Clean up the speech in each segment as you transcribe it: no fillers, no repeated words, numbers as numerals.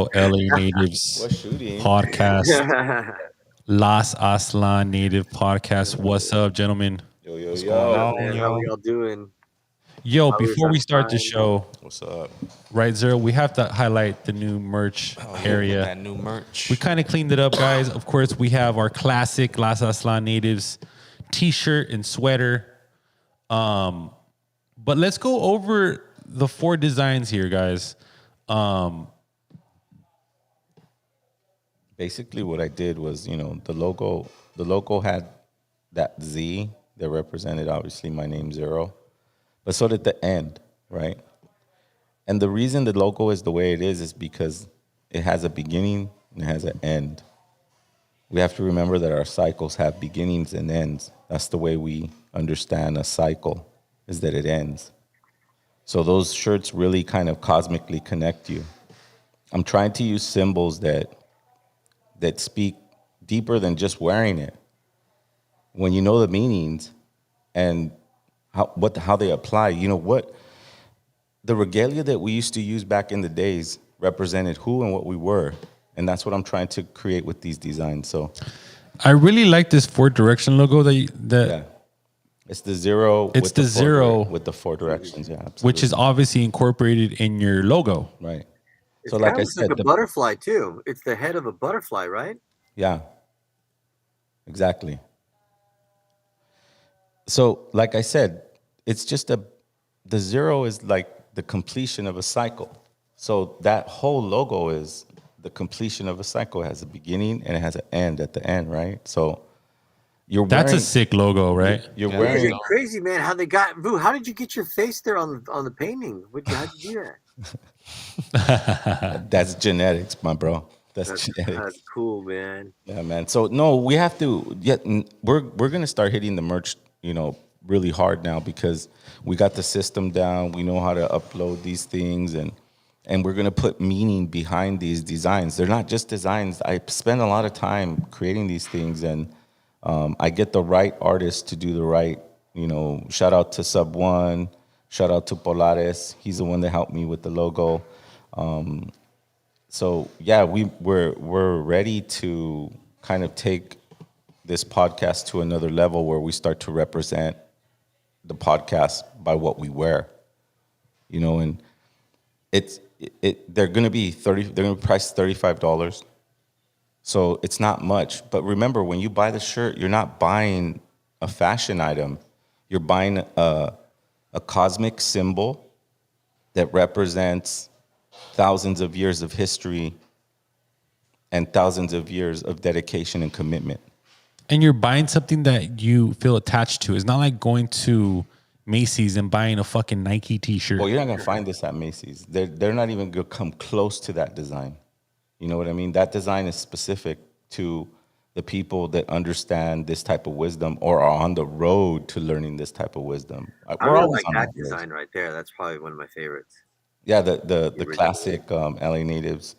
LA Natives What shooting? podcast, Las Aslan Native podcast. What's up, gentlemen? Yo, yo, What's going yo. on, Man, how we yo? all doing? Yo, Always before on we start the time. show, What's up? right, Zero, we have to highlight the new merch area. That new merch. We kind of cleaned it up, guys. Of course, we have our classic Las Aslan Natives t-shirt and sweater. But let's go over the four designs here, guys. Basically, what I did was, the logo. The logo had that Z that represented obviously my name Zero, but so did the end, right? And the reason the logo is the way it is because it has a beginning and it has an end. We have to remember that our cycles have beginnings and ends. That's the way we understand a cycle, is that it ends. So those shirts really kind of cosmically connect you. I'm trying to use symbols that speak deeper than just wearing it. When you know the meanings and how they apply, what the regalia that we used to use back in the days represented who and what we were. And that's what I'm trying to create with these designs. So I really like this four direction logo yeah. It's the zero. It's with the zero. with the four directions. Yeah, absolutely. which is obviously incorporated in your logo. right. It's So like I looks said, like a butterfly too. It's the head of a butterfly, right? yeah, exactly. So like I said, it's just the zero is like the completion of a cycle. So that whole logo is the completion of a cycle. It has a beginning and it has an end at the end, right? So you're That's wearing, a sick logo, right? You're Yeah, wearing. It's crazy, man. How they got Boo? How did you get your face there on the painting? How'd you do that? That's genetics, my bro. That's genetics. That's cool, man. Yeah, man. So no, we have to. Yeah, we're gonna start hitting the merch, really hard now because we got the system down. We know how to upload these things, and we're gonna put meaning behind these designs. They're not just designs. I spend a lot of time creating these things, and I get the right artist to do the right. Shout out to Sub One. Shout out to Polares. He's the one that helped me with the logo. So yeah, we're ready to kind of take this podcast to another level where we start to represent the podcast by what we wear, and they're going to be they're going to be priced $35. So it's not much, but remember when you buy the shirt, you're not buying a fashion item, you're buying a cosmic symbol that represents thousands of years of history and thousands of years of dedication and commitment. And you're buying something that you feel attached to. It's not like going to Macy's and buying a fucking Nike t-shirt. Well, you're not going to find this at Macy's. They're not even going to come close to that design. You know what I mean? That design is specific to the people that understand this type of wisdom or are on the road to learning this type of wisdom. I We're really always like on that that road. design right there. That's probably one of my favorites. Yeah, the original. classic LA Natives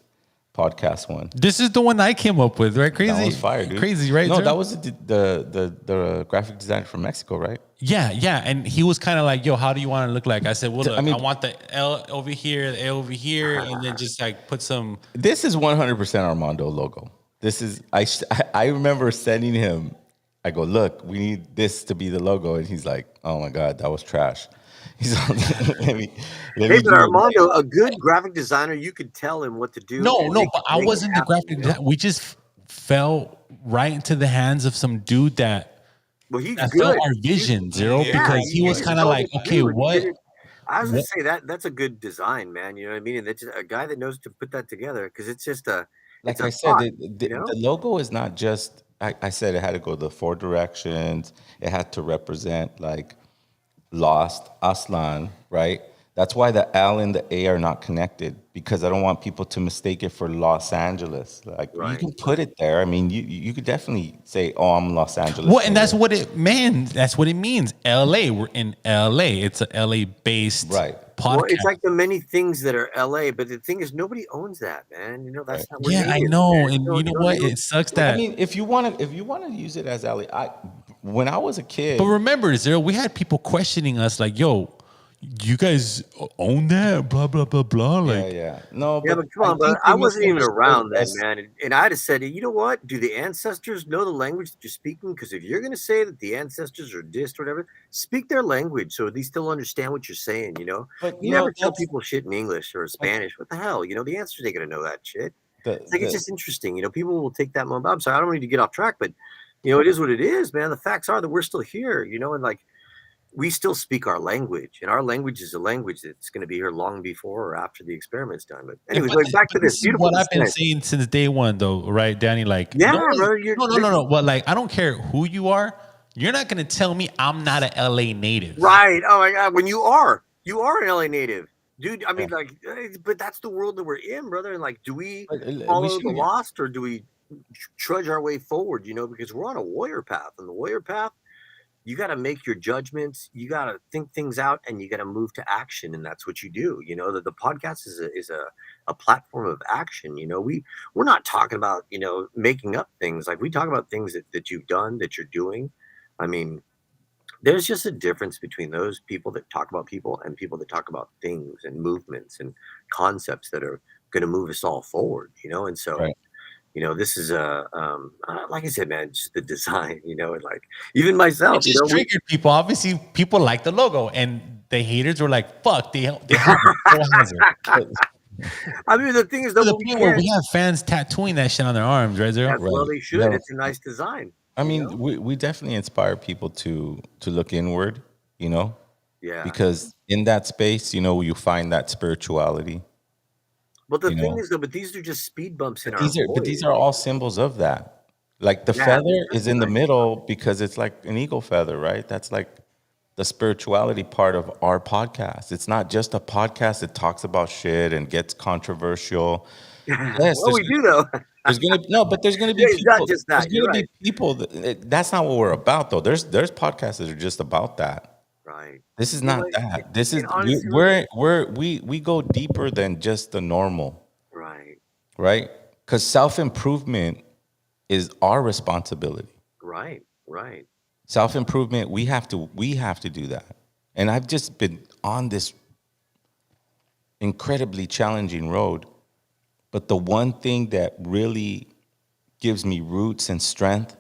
podcast one. This is the one I came up with, right? Crazy. That was fire, dude. Crazy, right? No, Zero? that was the graphic designer from Mexico, right? Yeah. And he was kind of like, yo, how do you want to look like? I said, well, look, I, I mean- want the L over here, the A over here, and then just like put some. This is 100% Armando logo. This is I remember sending him. I go, look, we need this to be the logo, and he's like, oh my god, that was trash. He's like, let me Hey, do but it. Armando, a good graphic designer, you could tell him what to do. No, and but I make it wasn't the happen, graphic designer. We just fell right into the hands of some dude that Well, he's felt good. our vision, Zero, Yeah, because he was he's kind of told like, what to okay, do, and he what? did it. I was gonna what- say that's a good design, man. You know what I mean? And that's just a guy that knows to put that together because it's just Like it's a I said, thought, the logo is not just. I said it had to go the four directions. It had to represent like lost Aslan, right? That's why the L and the A are not connected because I don't want people to mistake it for Los Angeles. Like you Right. can put it there. I mean, you could definitely say, "Oh, I'm Los Angeles." Well, and that's what it That's what it means. LA. We're in LA. It's a LA based Right. podcast. Well, it's like the many things that are LA, but the thing is, nobody owns that, man. That's not. We're yeah, I natives, know. man. And you know don't- what? It sucks that. I mean, if you want to use it as LA, when I was a kid, But remember, Zero, we had people questioning us like, yo, you guys own that, blah blah blah blah. Like, Yeah. No, Yeah, but but come I on, but think I they wasn't even misunderstood around then, us. man. And I'd have said, you know what? Do the ancestors know the language that you're speaking? Because if you're going to say that the ancestors are dissed or whatever, speak their language so they still understand what you're saying. But You never tell that's people shit in English or like Spanish. What the hell? The ancestors ain't going to know that shit. the It's like it's the just interesting. People will take that moment. I'm sorry, I don't need to get off track, but it is what it is, man. The facts are that we're still here. And like we still speak our language, and our language is a language that's going to be here long before or after the experiment's done. But yeah, anyways, going back to but this this is beautiful what I've been design. saying since day one, though, right, Danny? Like, Yeah, no one, brother, you're no. Well, like, I don't care who you are. You're not gonna tell me I'm not an LA native. right. Oh my god, when you are an LA native, dude. I yeah. mean, like, but that's the world that we're in, brother. And like, do we But we follow the shouldn't. lost or do we trudge our way forward? Because we're on a warrior path, and the warrior path, you got to make your judgments, you got to think things out, and you got to move to action, and that's what you do. That the podcast is a platform of action. We're not talking about making up things. Like, we talk about things that you've done, that you're doing. I mean, there's just a difference between those people that talk about people and people that talk about things and movements and concepts that are going to move us all forward. And so Right. this is like I said, man, just the design, and like even It myself, just triggered people. Obviously, people like the logo, and the haters were like, "Fuck, they have it. Joe has it." But I mean, the thing is To that the we point where can't. we have fans tattooing that shit on their arms, right, Zero? As well, right. they Yeah. should. It's a nice design. I You mean, know? we definitely inspire people to look inward, Yeah. because in that space, you find that spirituality, But the you thing know. is, though, but these are just speed bumps in But our these voyage. are all symbols of that. Like the Yeah, feather that's is a in the nice. middle because it's like an eagle feather, right? That's like the spirituality part of our podcast. It's not just a podcast that talks about shit and gets controversial. Yes, Well, we do though. there's gonna no, but there's gonna Yeah, be it's not people. just There's that. You're gonna right. be people that's not what we're about though. There's podcasts that are just about that. Right. This is You know not what? that. This is And honestly, look, we go deeper than just the normal, right, right? Because self-improvement is our responsibility. right. Self-improvement, we have to do that. And I've just been on this incredibly challenging road, but the one thing that really gives me roots and strength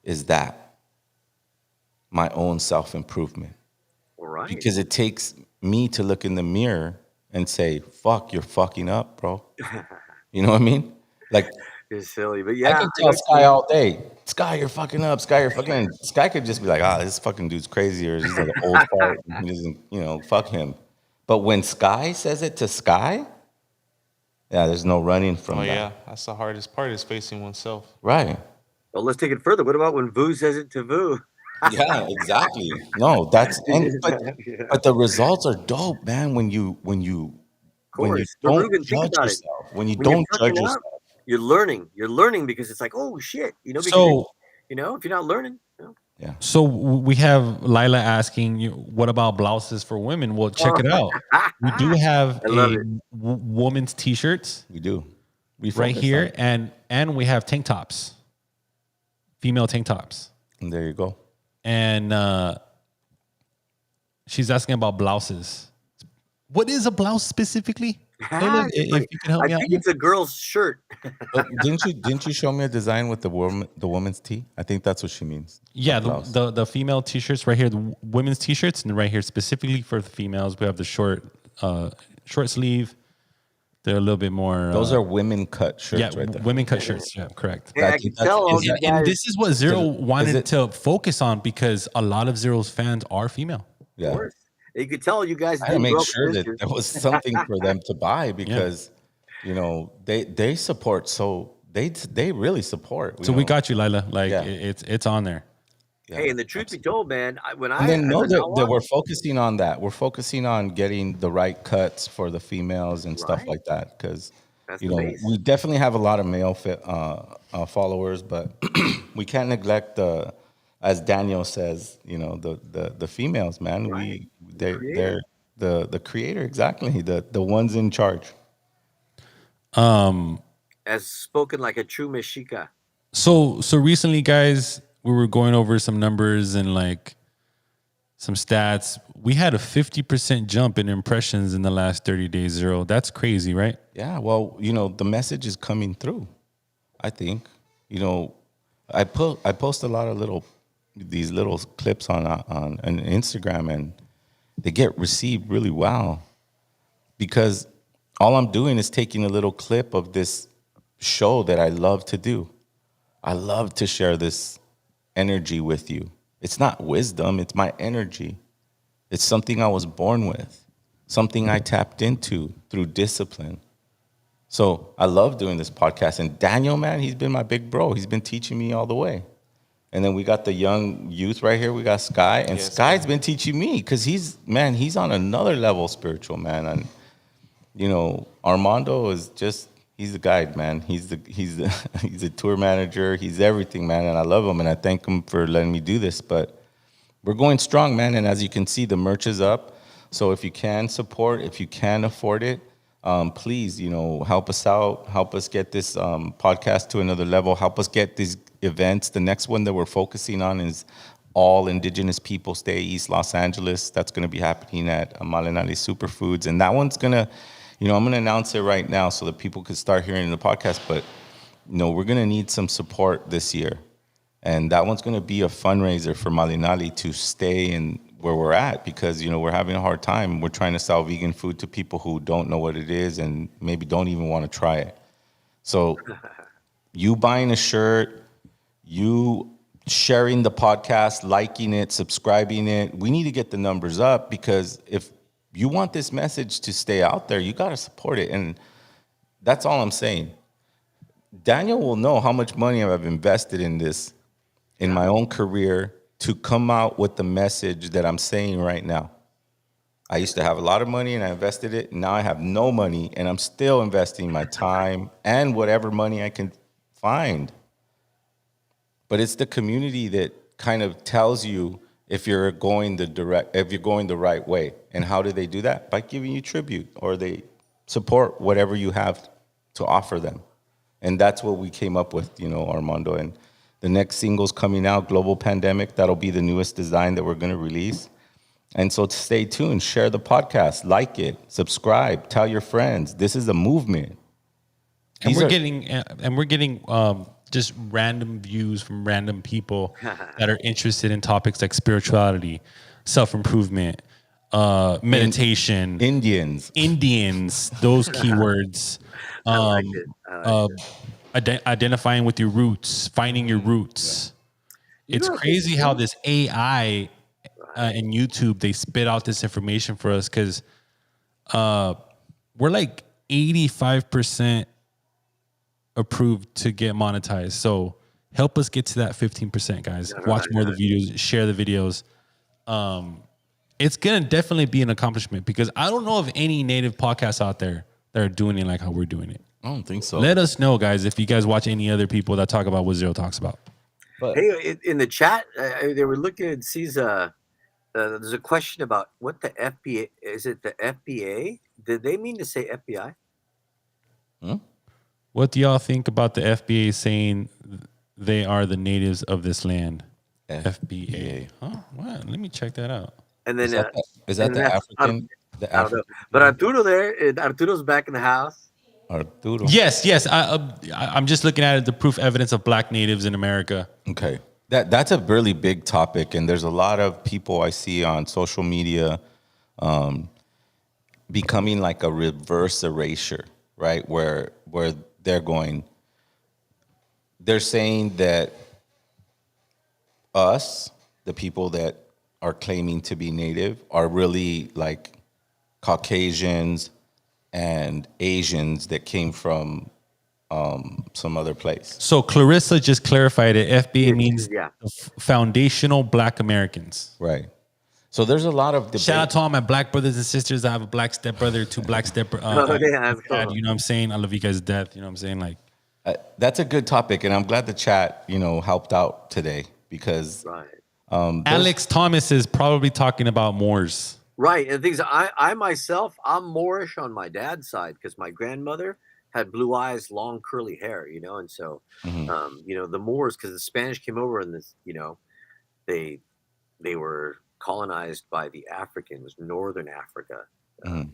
is that my own self-improvement. All right. Because it takes me to look in the mirror and say, fuck, you're fucking up, bro. You know what I mean? Like, You're silly, but I yeah, can I know tell what you Sky mean. all day, Sky, you're fucking up. Sky, you're fucking. And Sky could just be like, this fucking dude's crazy, or he's like an old fart. And he doesn't, fuck him. But when Sky says it to Sky, yeah, there's no running from Oh that. yeah, that's the hardest part is facing oneself. Right. Well, let's take it further. What about when Vu says it to Vu? Yeah, exactly. No, but the results are dope, man. When you Of course. But don't Ruben, think judge about it. yourself, when you When you're don't judge fucking up, yourself. you're learning. You're learning because it's like, oh shit, because So, if you're not learning, Yeah. so we have Lila asking you, what about blouses for women? Well, check it out. We do have I love it. woman's t-shirts We do. We right focus here, and we have tank tops, female tank tops. and there you go. And she's asking about blouses. What is a blouse specifically? Lila, It's funny. if you can help I me out think here. it's a girl's shirt. But didn't you show me a design with the woman's tee? I think that's what she means. Yeah, A blouse. the female t-shirts right here, the women's t-shirts, and right here specifically for the females, we have the short sleeve. They're a little bit more. Those are women cut shirts yeah, right there. women cut shirts. Yeah, correct. Hey, I think can that's- tell all is you that- And guys. this is what Zero wanted it- to focus on because a lot of Zero's fans are female. Of Yeah. course. You could tell you guys I had to didn't make grow up sure with that this. there was something for them to buy because, they support. So they really support. So we got you, Lila. Like Yeah. it's on there. Yeah, Hey, and the truth be told, man, and then know as an that outlaw- we're focusing on that. We're focusing on getting the right cuts for the females and stuff Right. like that because That's the base. we definitely have a lot of male followers, but we can't neglect as Daniel says, the females, man. Right. They're the creator, exactly, the ones in charge. as spoken like a true Mexica. So recently, guys, we were going over some numbers and like some stats. We had a 50% jump in impressions in the last 30 days, Zero. That's crazy, right? Yeah, well, the message is coming through. I think, I post a lot of these little clips on Instagram, and they get received really well because all I'm doing is taking a little clip of this show that I love to do. I love to share this energy with you. It's not wisdom, it's my energy. It's something I was born with, something I tapped into through discipline. So I love doing this podcast. And Daniel, man, he's been my big bro. He's been teaching me all the way. And then we got the young youth right here. We got Sky. And Yes, Sky's been teaching me because he's on another level spiritual, man. And, Armando is just, he's the guide, man. He's a tour manager. He's everything, man. And I love him. And I thank him for letting me do this. But we're going strong, man. And as you can see, the merch is up. So if you can support, if you can afford it, please, help us out. Help us get this podcast to another level. Help us get these events. The next one that we're focusing on is All Indigenous Peoples Day, East Los Angeles. That's going to be happening at Malinali Superfoods. And that one's going to, I'm going to announce it right now so that people can start hearing the podcast. But, we're going to need some support this year. And that one's going to be a fundraiser for Malinali to stay in where we're at because, we're having a hard time. We're trying to sell vegan food to people who don't know what it is and maybe don't even want to try it. So you buying a shirt, you sharing the podcast, liking it, subscribing it, we need to get the numbers up because if you want this message to stay out there, you got to support it. And that's all I'm saying. Daniel will know how much money I've invested in this, in my own career, to come out with the message that I'm saying right now. I used to have a lot of money and I invested it. Now I have no money and I'm still investing my time and whatever money I can find. But it's the community that kind of tells you if you're going the right way. And how do they do that? By giving you tribute, or they support whatever you have to offer them. And that's what we came up with, Armando. And the next single's coming out, Global Pandemic. That'll be the newest design that we're going to release. And so stay tuned, share the podcast, like it, subscribe, tell your friends. This is a movement. And we're getting just random views from random people that are interested in topics like spirituality, self-improvement, meditation, Indians, those keywords, I like it. identifying with your roots, finding your roots. It's crazy how this AI and YouTube, they spit out this information for us because we're like 85% approved to get monetized. So help us get to that 15%, guys. Watch more of the videos, share the videos. It's going to definitely be an accomplishment because I don't know of any native podcasts out there that are doing it like how we're doing it. I don't think so. Let us know, guys, if you guys watch any other people that talk about what Zero talks about. But Hey, in the chat, they were looking and sees there's a question about what the FBA is. It the FBA? Did they mean to say FBI? What do y'all think about the FBA saying they are the natives of this land? FBA. Huh? What? Let me check that out. And then is that the African? I don't know. But Arturo's back in the house. Arturo. Yes. I'm just looking at it, the proof evidence of black natives in America. Okay. That's a really big topic, and there's a lot of people I see on social media becoming like a reverse erasure, right? Where they're saying that us, the people that are claiming to be native, are really like Caucasians and Asians that came from some other place. So Clarissa just clarified it. FBA means Yeah. foundational black Americans. Right. So there's a lot of debate. Shout out to all my black brothers and sisters. I have a black stepbrother, 2 black step. That's cool. You know what I'm saying? I love you guys to death. You know what I'm saying? Like, That's a good topic, and I'm glad the chat, helped out today because Right. Alex Thomas is probably talking about Moors. Right. And things I myself, I'm Moorish on my dad's side because my grandmother had blue eyes, long curly hair, and so the Moors, because the Spanish came over and this, they were colonized by the Africans, Northern Africa, Mhm.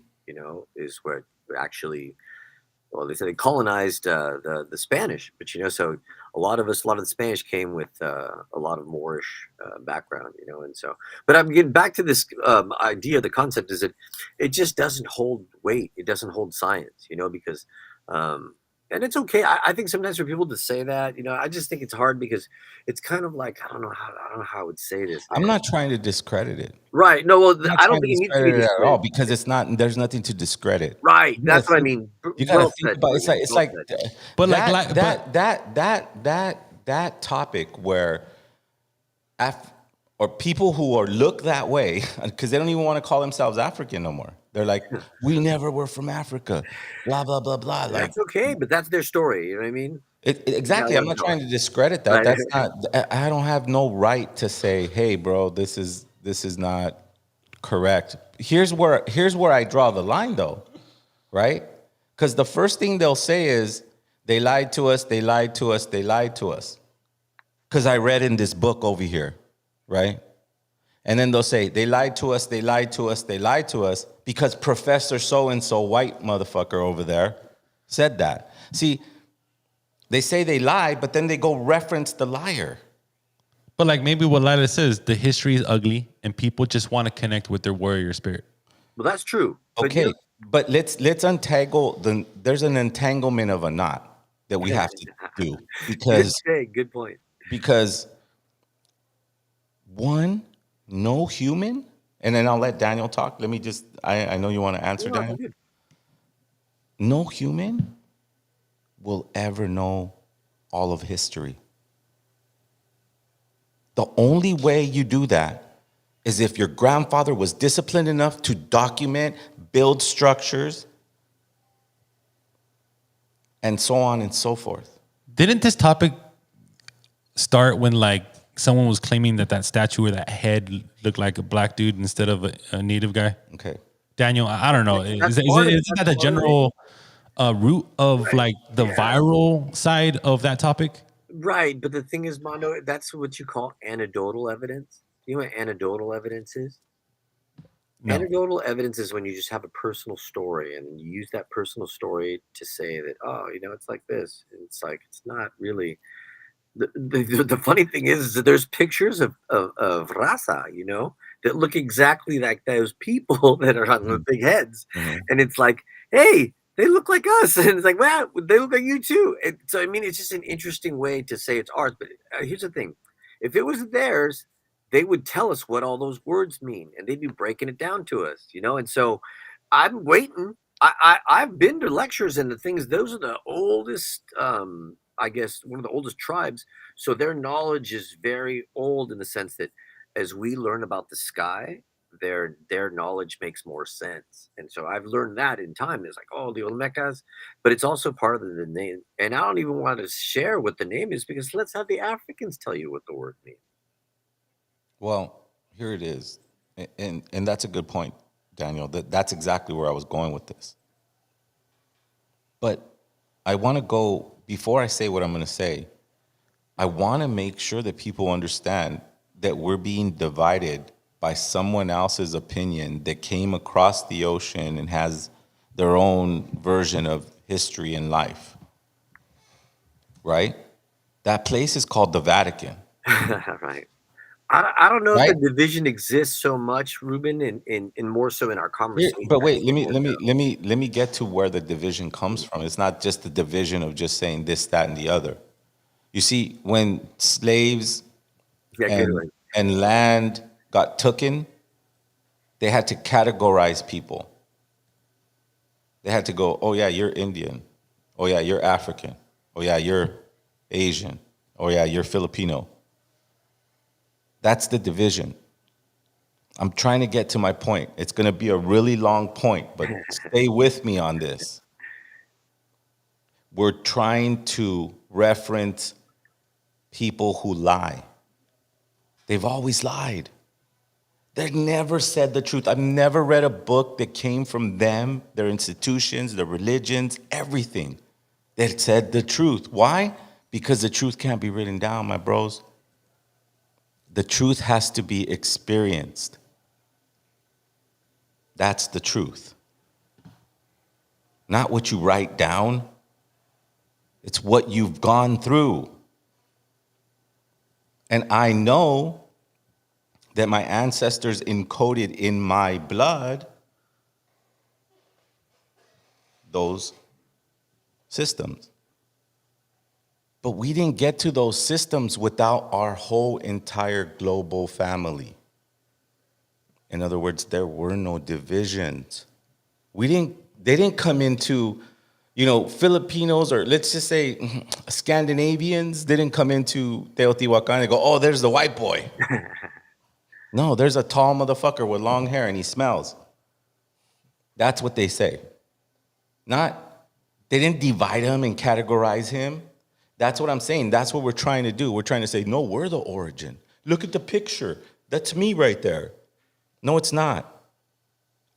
is where actually, well, they say they colonized the Spanish, but so a lot of the Spanish came with a lot of Moorish background, and so. But I'm getting back to this idea. The concept is that it just doesn't hold weight. It doesn't hold science, because. Um, and it's okay. I think sometimes for people to say that, I just think it's hard because it's kind of like I don't know how I would say this. I'm not trying to discredit it. Right. No, well, I'm not I don't trying to think it needs to be discredit it at all discredited. because it's not. There's nothing to discredit. Right. You gotta That's what I think. mean. You gotta Well think said, about. William. It's Well like said. But that topic where or people who are look that way because they don't even want to call themselves African no more. They're like, we never were from Africa, blah blah blah blah. Like That's okay, but that's their story. You know what I mean? Yeah, exactly. yeah, I'm not no, trying to discredit that. right. That's not. I don't have no right to say, hey, bro, this is not correct. Here's where I draw the line, though, right? Because the first thing they'll say is they lied to us, they lied to us, they lied to us. Because I read in this book over here, right? And then they'll say they lied to us, they lied to us, they lied to us because Professor so and so white motherfucker over there said that. See, they say they lied, but then they go reference the liar. But like maybe what Lila says, the history is ugly, and people just want to connect with their warrior spirit. Well, that's true. But, Okay, but let's untangle there's an entanglement of a knot that we have to do good point. because one, no human, and then I'll let Daniel talk. Let me just I know you want to answer, No, Daniel. good. No human will ever know all of history. The only way you do that is if your grandfather was disciplined enough to document, build structures, and so on and so forth. Didn't this topic start when like someone was claiming that statue or that head looked like a black dude instead of a native guy? Okay. Daniel, I don't know. That's Is part of it. that That's the part of it. general root of Right. like the Yeah. viral side of that topic? Right, but the thing is, Mondo, that's what you call anecdotal evidence. You know what anecdotal evidence is? No. Anecdotal evidence is when you just have a personal story and you use that personal story to say that, oh, it's like this. And it's like, it's not really. The funny thing is that there's pictures of raza, that look exactly like those people that are on the Mhm. big heads. Mhm. And it's like, hey, they look like us. And it's like, wow, they look like you too. And so, I mean, it's just an interesting way to say it's ours. But here's the thing, if it was theirs, they would tell us what all those words mean and they'd be breaking it down to us, And so I'm waiting. I've been to lectures and the things, those are the oldest, I guess, one of the oldest tribes. So their knowledge is very old in the sense that as we learn about the sky, their knowledge makes more sense. And so I've learned that in time. It's like, oh, the Olmecas, but it's also part of the name. And I don't even want to share what the name is because let's have the Africans tell you what the word means. Well, here it is. And that's a good point, Daniel. That's exactly where I was going with this. But I want to go, before I say what I'm going to say, I want to make sure that people understand that we're being divided by someone else's opinion that came across the ocean and has their own version of history and life. Right? That place is called the Vatican. Right. I don't know if Right? the division exists so much, Ruben, and more so in our conversation. But wait, let me get to where the division comes from. It's not just the division of just saying this, that, and the other. You see, when slaves Yeah, good. and land got taken, they had to categorize people. They had to go, oh yeah, you're Indian. Oh yeah, you're African. Oh yeah, you're Asian. Oh yeah, you're Filipino. That's the division. I'm trying to get to my point. It's going to be a really long point, but stay with me on this. We're trying to reference people who lie. They've always lied. They've never said the truth. I've never read a book that came from them, their institutions, their religions, everything that said the truth. Why? Because the truth can't be written down, my bros. The truth has to be experienced. That's the truth. Not what you write down. It's what you've gone through. And I know that my ancestors encoded in my blood those systems. But we didn't get to those systems without our whole entire global family. In other words, there were no divisions. They didn't come into, Filipinos, or let's just say Scandinavians didn't come into Teotihuacan and go, oh, there's the white boy. No, there's a tall motherfucker with long hair and he smells. That's what they say. They didn't divide him and categorize him. That's what I'm saying. That's what we're trying to do. We're trying to say, no, we're the origin. Look at the picture. That's me right there. No, it's not.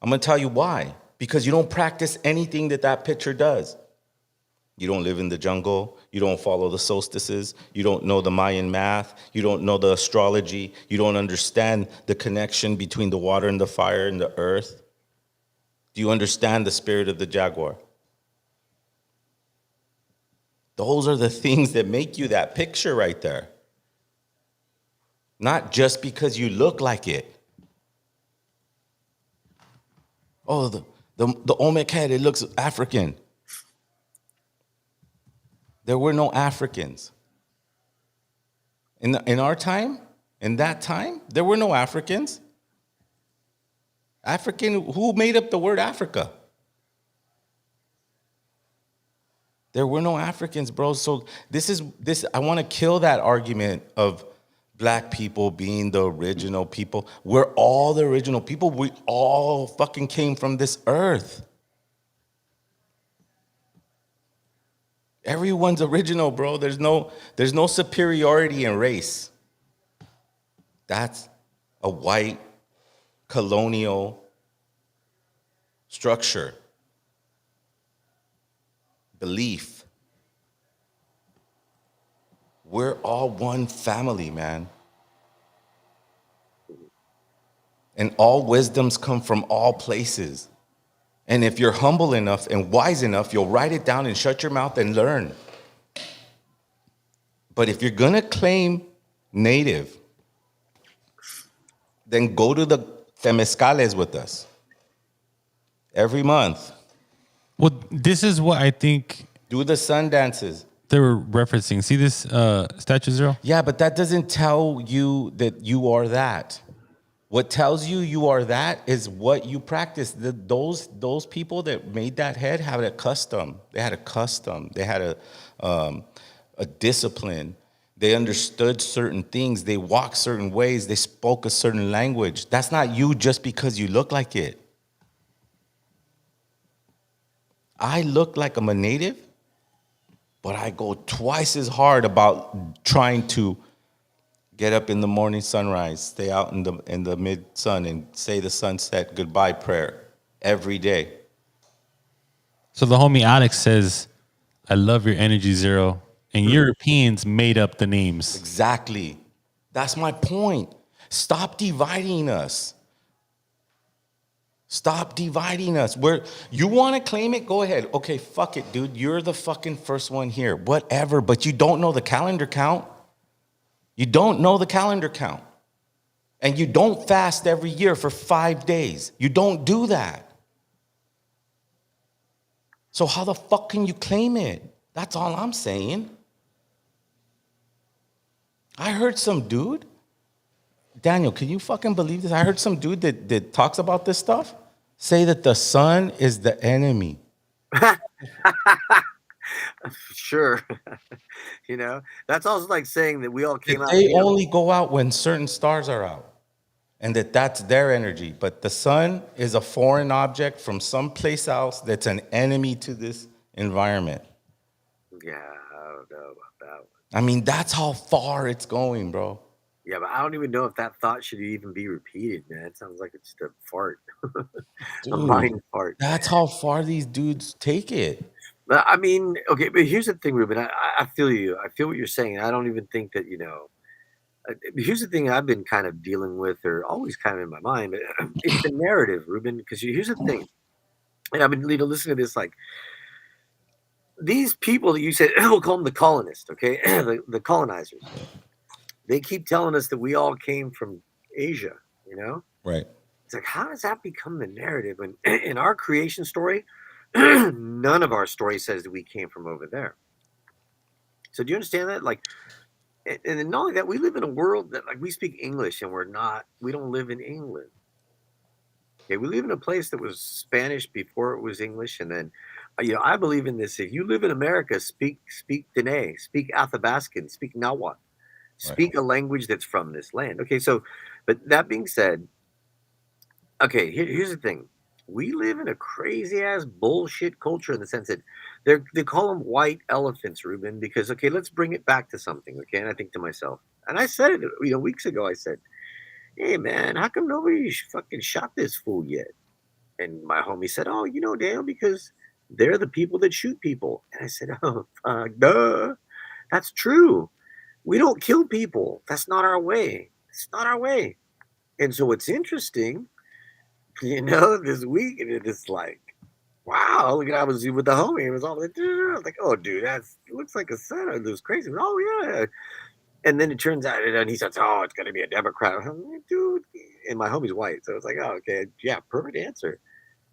I'm going to tell you why. Because you don't practice anything that picture does. You don't live in the jungle. You don't follow the solstices. You don't know the Mayan math. You don't know the astrology. You don't understand the connection between the water and the fire and the earth. Do you understand the spirit of the jaguar? Those are the things that make you that picture right there. Not just because you look like it. Oh, the Olmec head, it looks African. There were no Africans. In our time, in that time, there were no Africans. Who made up the word Africa? There were no Africans, bro. So I want to kill that argument of black people being the original people. We're all the original people. We all fucking came from this earth. Everyone's original, bro. There's no superiority in race. That's a white colonial structure. Belief. We're all one family, man. And all wisdoms come from all places. And if you're humble enough and wise enough, you'll write it down and shut your mouth and learn. But if you're going to claim native, then go to the temescales with us every month. Well, this is what I think Do the sun dances. they were referencing. See this statue zero? Yeah, but that doesn't tell you that you are that. What tells you are that is what you practice. Those people that made that head had a custom. They had a custom. They had a discipline. They understood certain things. They walked certain ways. They spoke a certain language. That's not you just because you look like it. I look like I'm a native, but I go twice as hard about trying to get up in the morning sunrise, stay out in the mid sun, and say the sunset goodbye prayer every day. So the homie Alex says, I love your energy zero. And Europeans made up the names. Exactly. That's my point. Stop dividing us. Stop dividing us. You want to claim it? Go ahead. Okay, fuck it, dude. You're the fucking first one here. Whatever. But you don't know the calendar count. You don't know the calendar count. And you don't fast every year for 5 days. You don't do that. So how the fuck can you claim it? That's all I'm saying. I heard some dude, Daniel, can you fucking believe this? I heard some dude that talks about this stuff say that the sun is the enemy. Sure. That's also like saying that we all came out. They only go out when certain stars are out, and that's their energy. But the sun is a foreign object from someplace else that's an enemy to this environment. Yeah, I don't know about that one. I mean, that's how far it's going, bro. Yeah, but I don't even know if that thought should even be repeated, man. It sounds like it's just a fart. A mind fart. That's how far these dudes take it. But I mean, okay, but here's the thing, Ruben. I feel you. I feel what you're saying. I don't even think that, Here's the thing I've been kind of dealing with, or always kind of in my mind, but it's the narrative, Ruben. Because here's the thing, and I've been listening to this, like these people that you said, we'll call them the colonists, okay, the colonizers. They keep telling us that we all came from Asia, you know? Right. It's like, how does that become the narrative? When in our creation story, none of our story says that we came from over there. So do you understand that? Like, and not only that, we live in a world that, like, we speak English and we don't live in England. Okay, we live in a place that was Spanish before it was English, and then, I believe in this. If you live in America, speak Dene, speak Athabascan, speak Nahuatl, speak a language that's from this land. Okay, so, but that being said, okay, here's the thing. We live in a crazy ass bullshit culture in the sense that they call them white elephants, Ruben, because, okay, let's bring it back to something, okay? And I think to myself, and I said it, weeks ago, I said, hey man, how come nobody fucking shot this fool yet? And my homie said, oh, Dale, because they're the people that shoot people. And I said, oh, fuck, duh. That's true. We don't kill people. That's not our way. It's not our way. And so it's interesting, this week, and it's like, wow, look at, I was with the homie. It was all like, dude. I was like, oh, dude, it looks like a setup. It was crazy. Oh, yeah. And then it turns out, and he says, oh, it's going to be a Democrat. I'm like, dude. And my homie's white. So it's like, oh, okay. Yeah, perfect answer.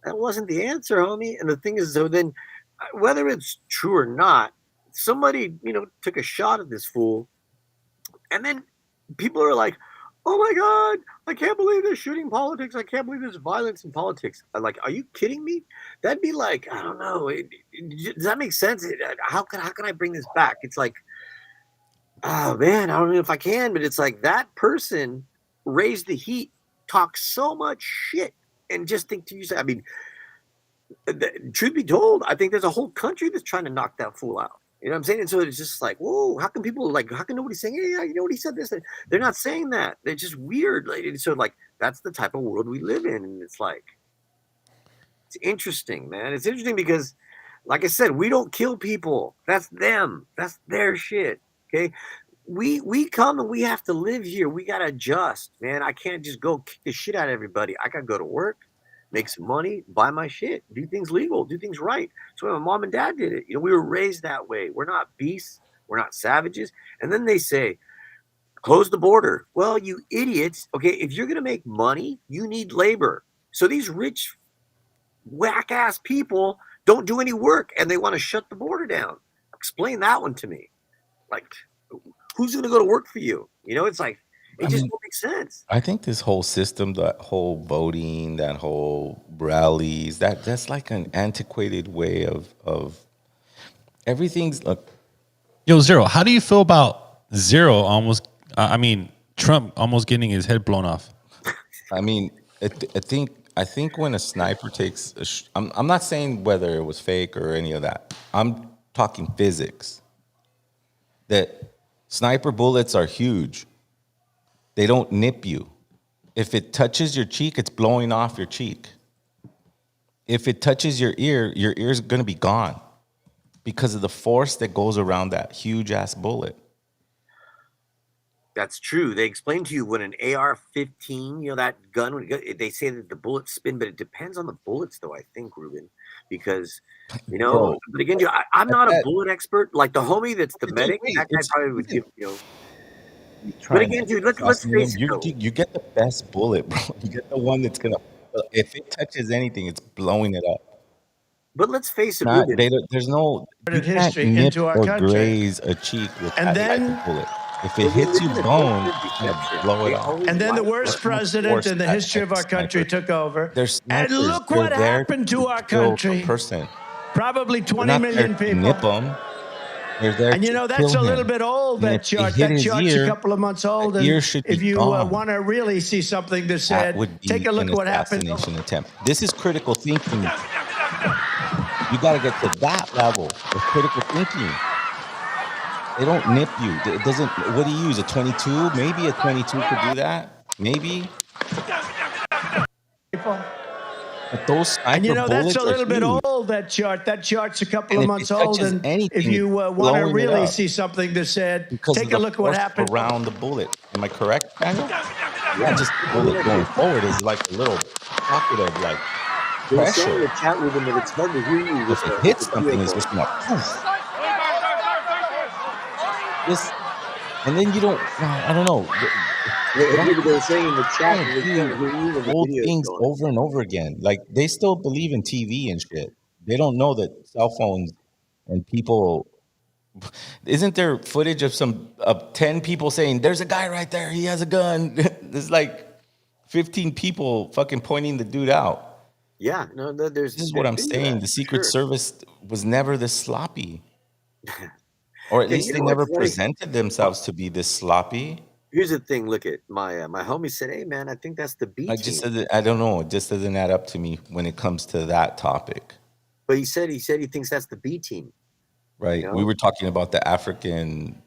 That wasn't the answer, homie. And the thing is, so then, whether it's true or not, somebody, took a shot at this fool. And then people are like, oh my God, I can't believe they're shooting politics. I can't believe there's violence in politics. I'm like, are you kidding me? That'd be like, I don't know. Does that make sense? How can I bring this back? It's like, oh man, I don't know if I can, but it's like that person raised the heat, talk so much shit, and just think to yourself, I mean, truth be told, I think there's a whole country that's trying to knock that fool out. You know what I'm saying? And so it's just like, whoa, how can nobody saying, yeah, you know what he said this? They're not saying that. They're just weird. And so, like, that's the type of world we live in. And it's like, it's interesting, man. It's interesting because, like I said, we don't kill people. That's them. That's their shit. Okay. We come and we have to live here. We got to adjust, man. I can't just go kick the shit out of everybody. I got to go to work, make some money, buy my shit, do things legal, do things right. So my mom and dad did it. We were raised that way. We're not beasts. We're not savages. And then they say, close the border. Well, you idiots. Okay, if you're going to make money, you need labor. So these rich, whack-ass people don't do any work, and they want to shut the border down. Explain that one to me. Like, who's going to go to work for you? It's like, it just don't make sense. I think this whole system, that whole voting, that whole rallies, that's like an antiquated way of everything's. Yo, Zero, how do you feel about Trump almost getting his head blown off? I mean, I think when a sniper takes, I'm not saying whether it was fake or any of that. I'm talking physics. That sniper bullets are huge. They don't nip you. If it touches your cheek, it's blowing off your cheek. If it touches your ear's going to be gone because of the force that goes around that huge-ass bullet. That's true. They explain to you when an AR-15, that gun, they say that the bullets spin, but it depends on the bullets, though, I think, Ruben, because, Bro, but again, I'm not a bullet expert. Like the homie that's the medic, that guy probably would give, But again, dude, let's face it. You get the best bullet, bro. You get the one that's gonna. If it touches anything, it's blowing it up. But let's face it, There's no history nip into our or country. graze a cheek with And that then- type of bullet. If it hits you bone, it's gonna blow it off. And then the worst president in the history of our country took over. They're And snipers. look They're what there happened to our kill a country. person. Probably They're 20 not million there to nip people. them. They're there And to that's kill a little him. bit old, And that if he chart. hit That his chart's ear, a couple of months old. the And ear should be if you gone. want to really see something that That said, would be take a look an at what happened. assassination attempt. This is critical thinking. You got to get to that level of critical thinking. They don't nip you. It doesn't. What do you use? A 22? Maybe a 22 could do that. Maybe. People. But those And sniper that's bullets a little are bit huge. old, that chart. That chart's a couple And of if months it old. touches And anything, if you it's want to blowing it really up see something that said, because of take a the look at what force happened. around the bullet. Am I correct, Daniel? Yeah. Not just the bullet going forward. It's like a little pocket of like They say in pressure. the chat, Ruben, that it's hard to hear you If with it the hits something, it's vehicle. just like poof. This, and then you don't. I don't know. Why They were saying in the chat can't that they can't do hear you when the old video is things going. over and over again? Like they still believe in TV and shit. They don't know that cell phones and people. Isn't there footage of 10 people saying, "There's a guy right there. He has a gun." There's like 15 people fucking pointing the dude out. Yeah, no, there's This is what I'm video saying. that, The Secret sure. Service was never this sloppy, or at Hey, least they never presented themselves to be this sloppy. Here's the thing. Look at my homie said, "Hey, man, I think that's the B I team." just said that, I don't know. It just doesn't add up to me when it comes to that topic. But he said he thinks that's the B team. Right. You know? We were talking about the African,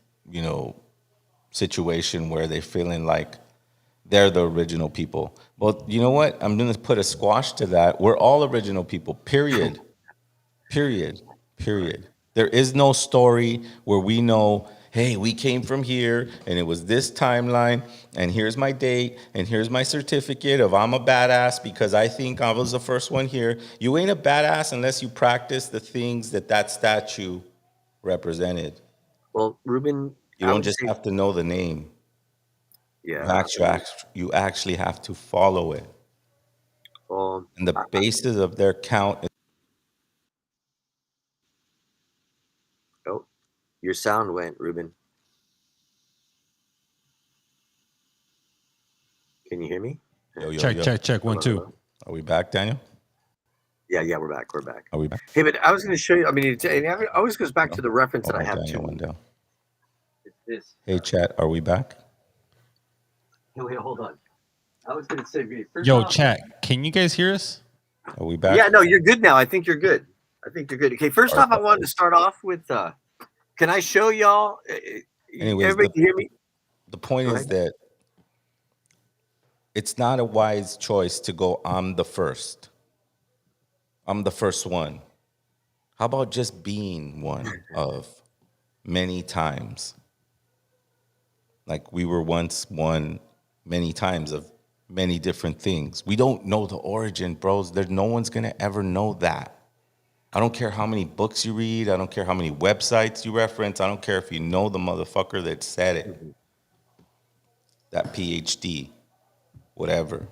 situation where they're feeling like they're the original people. Well, you know what? I'm going to put a squash to that. We're all original people, period. Period. Period. There is no story where we know, hey, we came from here and it was this timeline and here's my date and here's my certificate of I'm a badass because I think I was the first one here. You ain't a badass unless you practice the things that statue represented. Well, Ruben, You don't just have to know the name. Yeah. You actually have to follow it. And the basis of their count is. Oh, your sound went, Ruben. Can you hear me? Check. 1, 2. Are we back, Daniel? Yeah, we're back. We're back. Are we back? Hey, but I was going to show you. I mean, it always goes back to the reference that I have Daniel to. went down. It's this. Hey, chat, are we back? Wait, hold on. I was going to say, Yo, chat, can you guys hear us? Are we back? Yeah, no, you're good now. I think you're good. Okay, first off, I wanted to start off with, can I show y'all? Anyways, everybody can hear me? The point is that it's not a wise choice to go, I'm the first. I'm the first one. How about just being one of many times? Like we were once one many times of many different things. We don't know the origin, bros. No one's going to ever know that. I don't care how many books you read. I don't care how many websites you reference. I don't care if you know the motherfucker that said it. That PhD, whatever.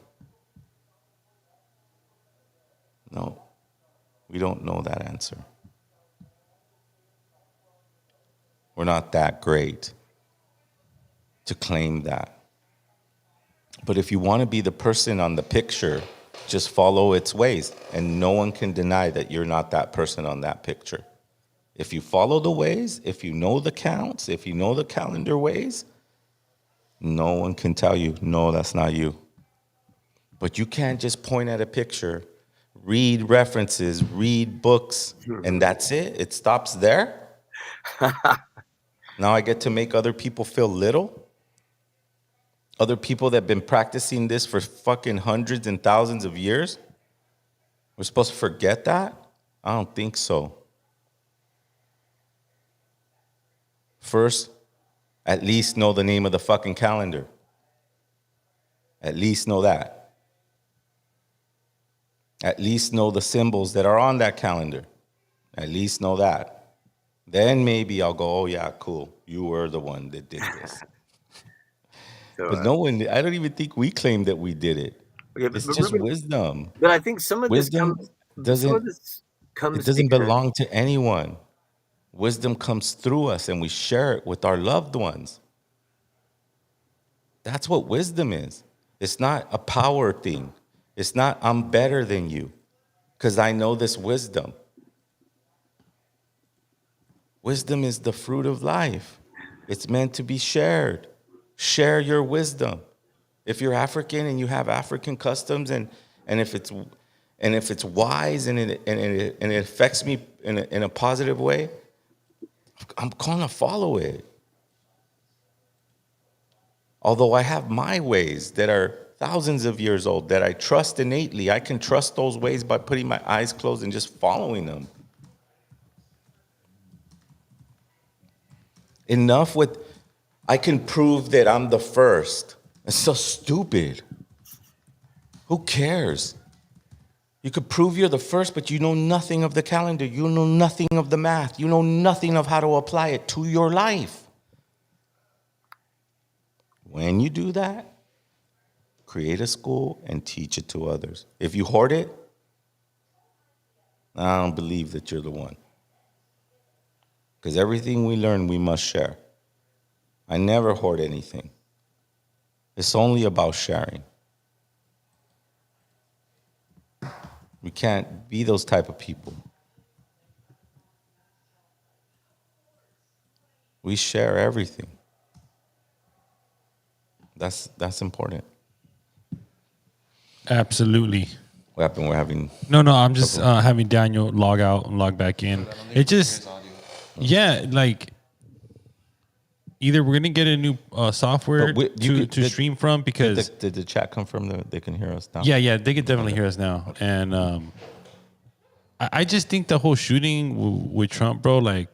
No, we don't know that answer. We're not that great to claim that. But if you want to be the person on the picture, just follow its ways. And no one can deny that you're not that person on that picture. If you follow the ways, if you know the counts, if you know the calendar ways, no one can tell you, no, that's not you. But you can't just point at a picture, read references, read books, and that's it. It stops there. Now I get to make other people feel little. Other people that have been practicing this for fucking hundreds and thousands of years? We're supposed to forget that? I don't think so. First, at least know the name of the fucking calendar. At least know that. At least know the symbols that are on that calendar. At least know that. Then maybe I'll go, oh yeah, cool. You were the one that did this. So, but no one, I don't even think we claim that we did it. Okay, it's just wisdom. But I think some of wisdom this comes. It doesn't belong to anyone. Wisdom comes through us and we share it with our loved ones. That's what wisdom is. It's not a power thing. It's not, I'm better than you because I know this wisdom. Wisdom is the fruit of life. It's meant to be shared. Share your wisdom. If you're African and you have African customs, and if it's wise and it affects me in a positive way, I'm gonna follow it. Although I have my ways that are thousands of years old that I trust innately. I can trust those ways by putting my eyes closed and just following them. Enough with, I can prove that I'm the first. It's so stupid. Who cares? You could prove you're the first, but you know nothing of the calendar. You know nothing of the math. You know nothing of how to apply it to your life. When you do that, create a school and teach it to others. If you hoard it, I don't believe that you're the one. Because everything we learn, we must share. I never hoard anything. It's only about sharing. We can't be those type of people. We share everything. That's important. Absolutely. What happened? We're having... No, I'm just having Daniel log out and log back in. It just, yeah, like either we're gonna get a new software to stream from, because did the chat confirm that they can hear us now? Yeah, they can definitely hear us now. And I just think the whole shooting with Trump, bro, like,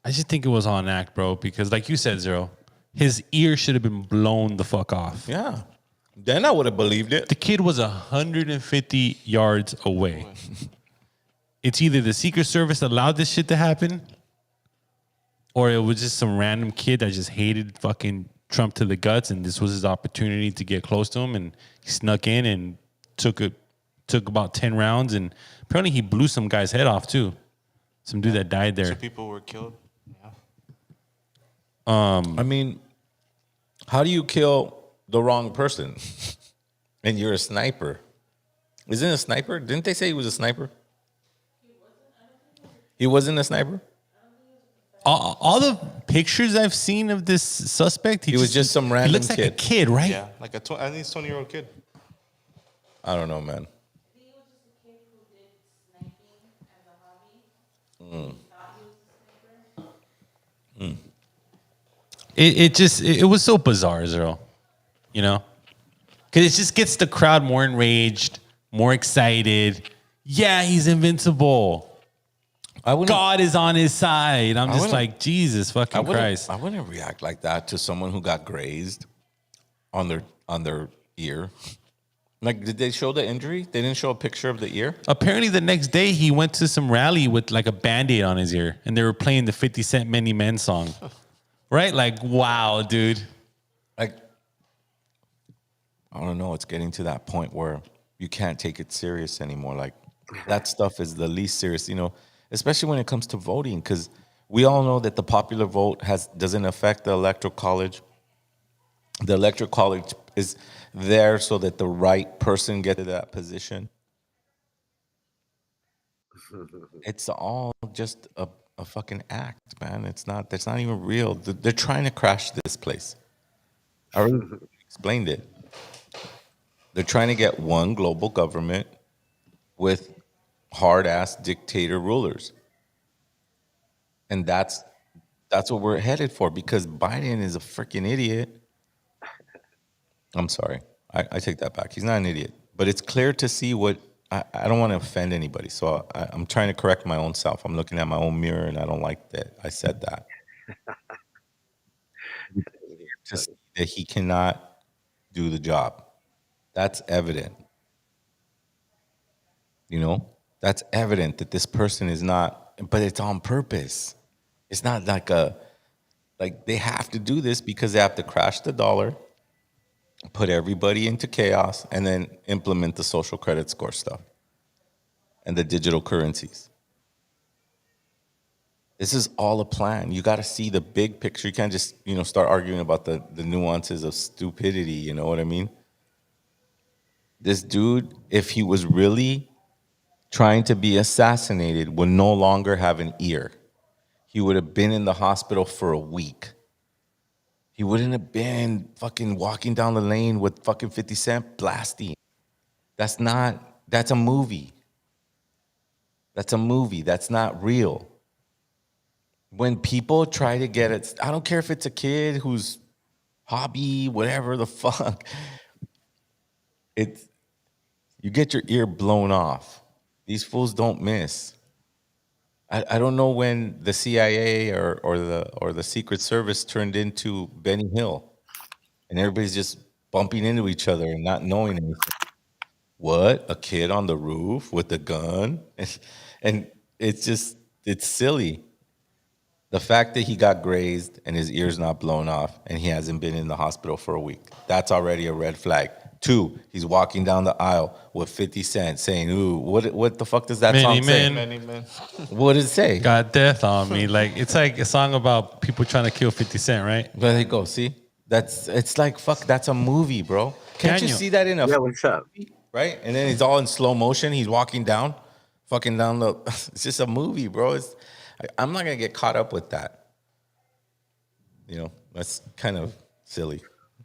I just think it was on act, bro, because like you said, Zero, his ear should have been blown the fuck off. Yeah. Then I would have believed it. The kid was 150 yards away. It's either the Secret Service allowed this shit to happen, or it was just some random kid that just hated fucking Trump to the guts, and this was his opportunity to get close to him, and he snuck in and took about 10 rounds, and apparently he blew some guy's head off too. Some dude that died there. 2 people were killed. Yeah. I mean, how do you kill the wrong person? And you're a sniper. Isn't a sniper? Didn't they say he was a sniper? He wasn't a sniper? All the pictures I've seen of this suspect, He was just some random He looks like a kid, right? Yeah, like I think he's 20-year-old kid. I don't know, man. It was so bizarre, Zero. You know? Because it just gets the crowd more enraged, more excited. Yeah, he's invincible. God is on his side. I'm just like, Jesus fucking Christ. I wouldn't react like that to someone who got grazed on their ear. Like, did they show the injury? They didn't show a picture of the ear? Apparently the next day he went to some rally with like a Band-Aid on his ear, and they were playing the 50 Cent Many Men song. Right? Like, wow, dude. Like, I don't know. It's getting to that point where you can't take it serious anymore. Like, that stuff is the least serious, you know, especially when it comes to voting, because we all know that the popular vote doesn't affect the electoral college. The electoral college is there so that the right person gets to that position. It's all just a fucking act, man. That's not even real. They're trying to crash this place. I already explained it. They're trying to get one global government with hard-ass dictator rulers. And that's what we're headed for, because Biden is a freaking idiot. I'm sorry. I take that back. He's not an idiot. But it's clear to see what... I don't want to offend anybody, so I'm trying to correct my own self. I'm looking at my own mirror, and I don't like that I said that. To see that he cannot do the job. That's evident. You know? That's evident that this person is not... But it's on purpose. It's not like they have to do this because they have to crash the dollar, put everybody into chaos, and then implement the social credit score stuff and the digital currencies. This is all a plan. You got to see the big picture. You can't just, start arguing about the nuances of stupidity. You know what I mean? This dude, if he was really trying to be assassinated, would no longer have an ear. He would have been in the hospital for a week. He wouldn't have been fucking walking down the lane with fucking 50 Cent blasting. That's a movie. That's a movie. That's not real. When people try to get it, I don't care if it's a kid who's hobby, whatever the fuck. It's you get your ear blown off. These fools don't miss. I don't know when the CIA or the Secret Service turned into Benny Hill, and everybody's just bumping into each other and not knowing anything. What? A kid on the roof with a gun? And it's silly. The fact that he got grazed and his ear's not blown off and he hasn't been in the hospital for a week, that's already a red flag. 2, he's walking down the aisle with 50 Cent saying, ooh, what the fuck does that Many song men. say? Many men. What does it say? Got death on me. Like it's like a song about people trying to kill 50 Cent, right? There you go, see? It's like, fuck, that's a movie, bro. Can't you Daniel. see that in a Yeah, what's up? movie, right? And then he's all in slow motion. He's walking down, fucking down the. It's just a movie, bro. I'm not gonna get caught up with that. You know, that's kind of silly.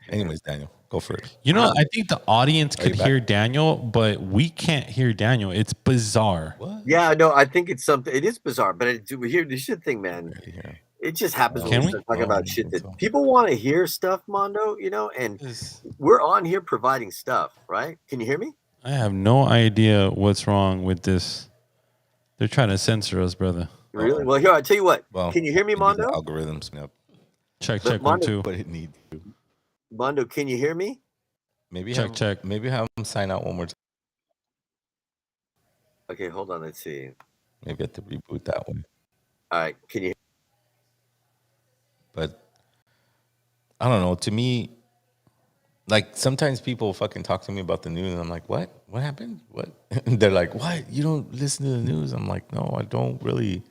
Anyways, Daniel, go for it. You know, I think the audience Are you could back? hear Daniel, but we can't hear Daniel. It's bizarre. What? Yeah, no, I think it's something. It is bizarre, but here, this shit thing, man. Yeah. It just happens Can when we we? start talking No, I about don't shit think that so. people want to hear stuff, Mondo. You know, and we're on here providing stuff, right? Can you hear me? I have no idea what's wrong with this. They're trying to censor us, brother. Really? Well, here, I'll tell you what. Well, Can you hear me, maybe the Mondo? algorithms, yep. Check, But check, 1, Mondo- 2. But it needs to. Mondo, can you hear me? Maybe Check, check. Maybe have them sign out one more time. Okay, hold on. Let's see. Maybe I have to reboot that one. All right, can you? But I don't know. To me, like sometimes people fucking talk to me about the news, and I'm like, "What? What happened? What?" And they're like, "What? You don't listen to the news?" I'm like, "No, I don't really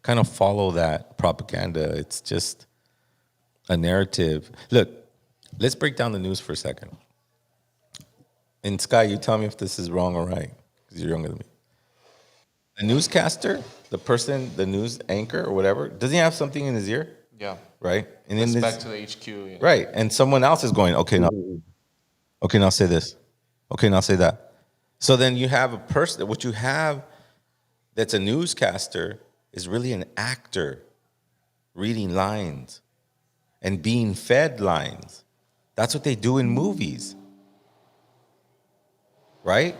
kind of follow that propaganda. It's just a narrative." Look, let's break down the news for a second. And Sky, you tell me if this is wrong or right, because you're younger than me. A newscaster, the news anchor or whatever, doesn't he have something in his ear? Yeah. Right? And It's then back to the HQ. Yeah. right. And someone else is going, okay, now say this. Okay, now say that. So then you have a person, what you have that's a newscaster is really an actor reading lines and being fed lines. That's what they do in movies. Right?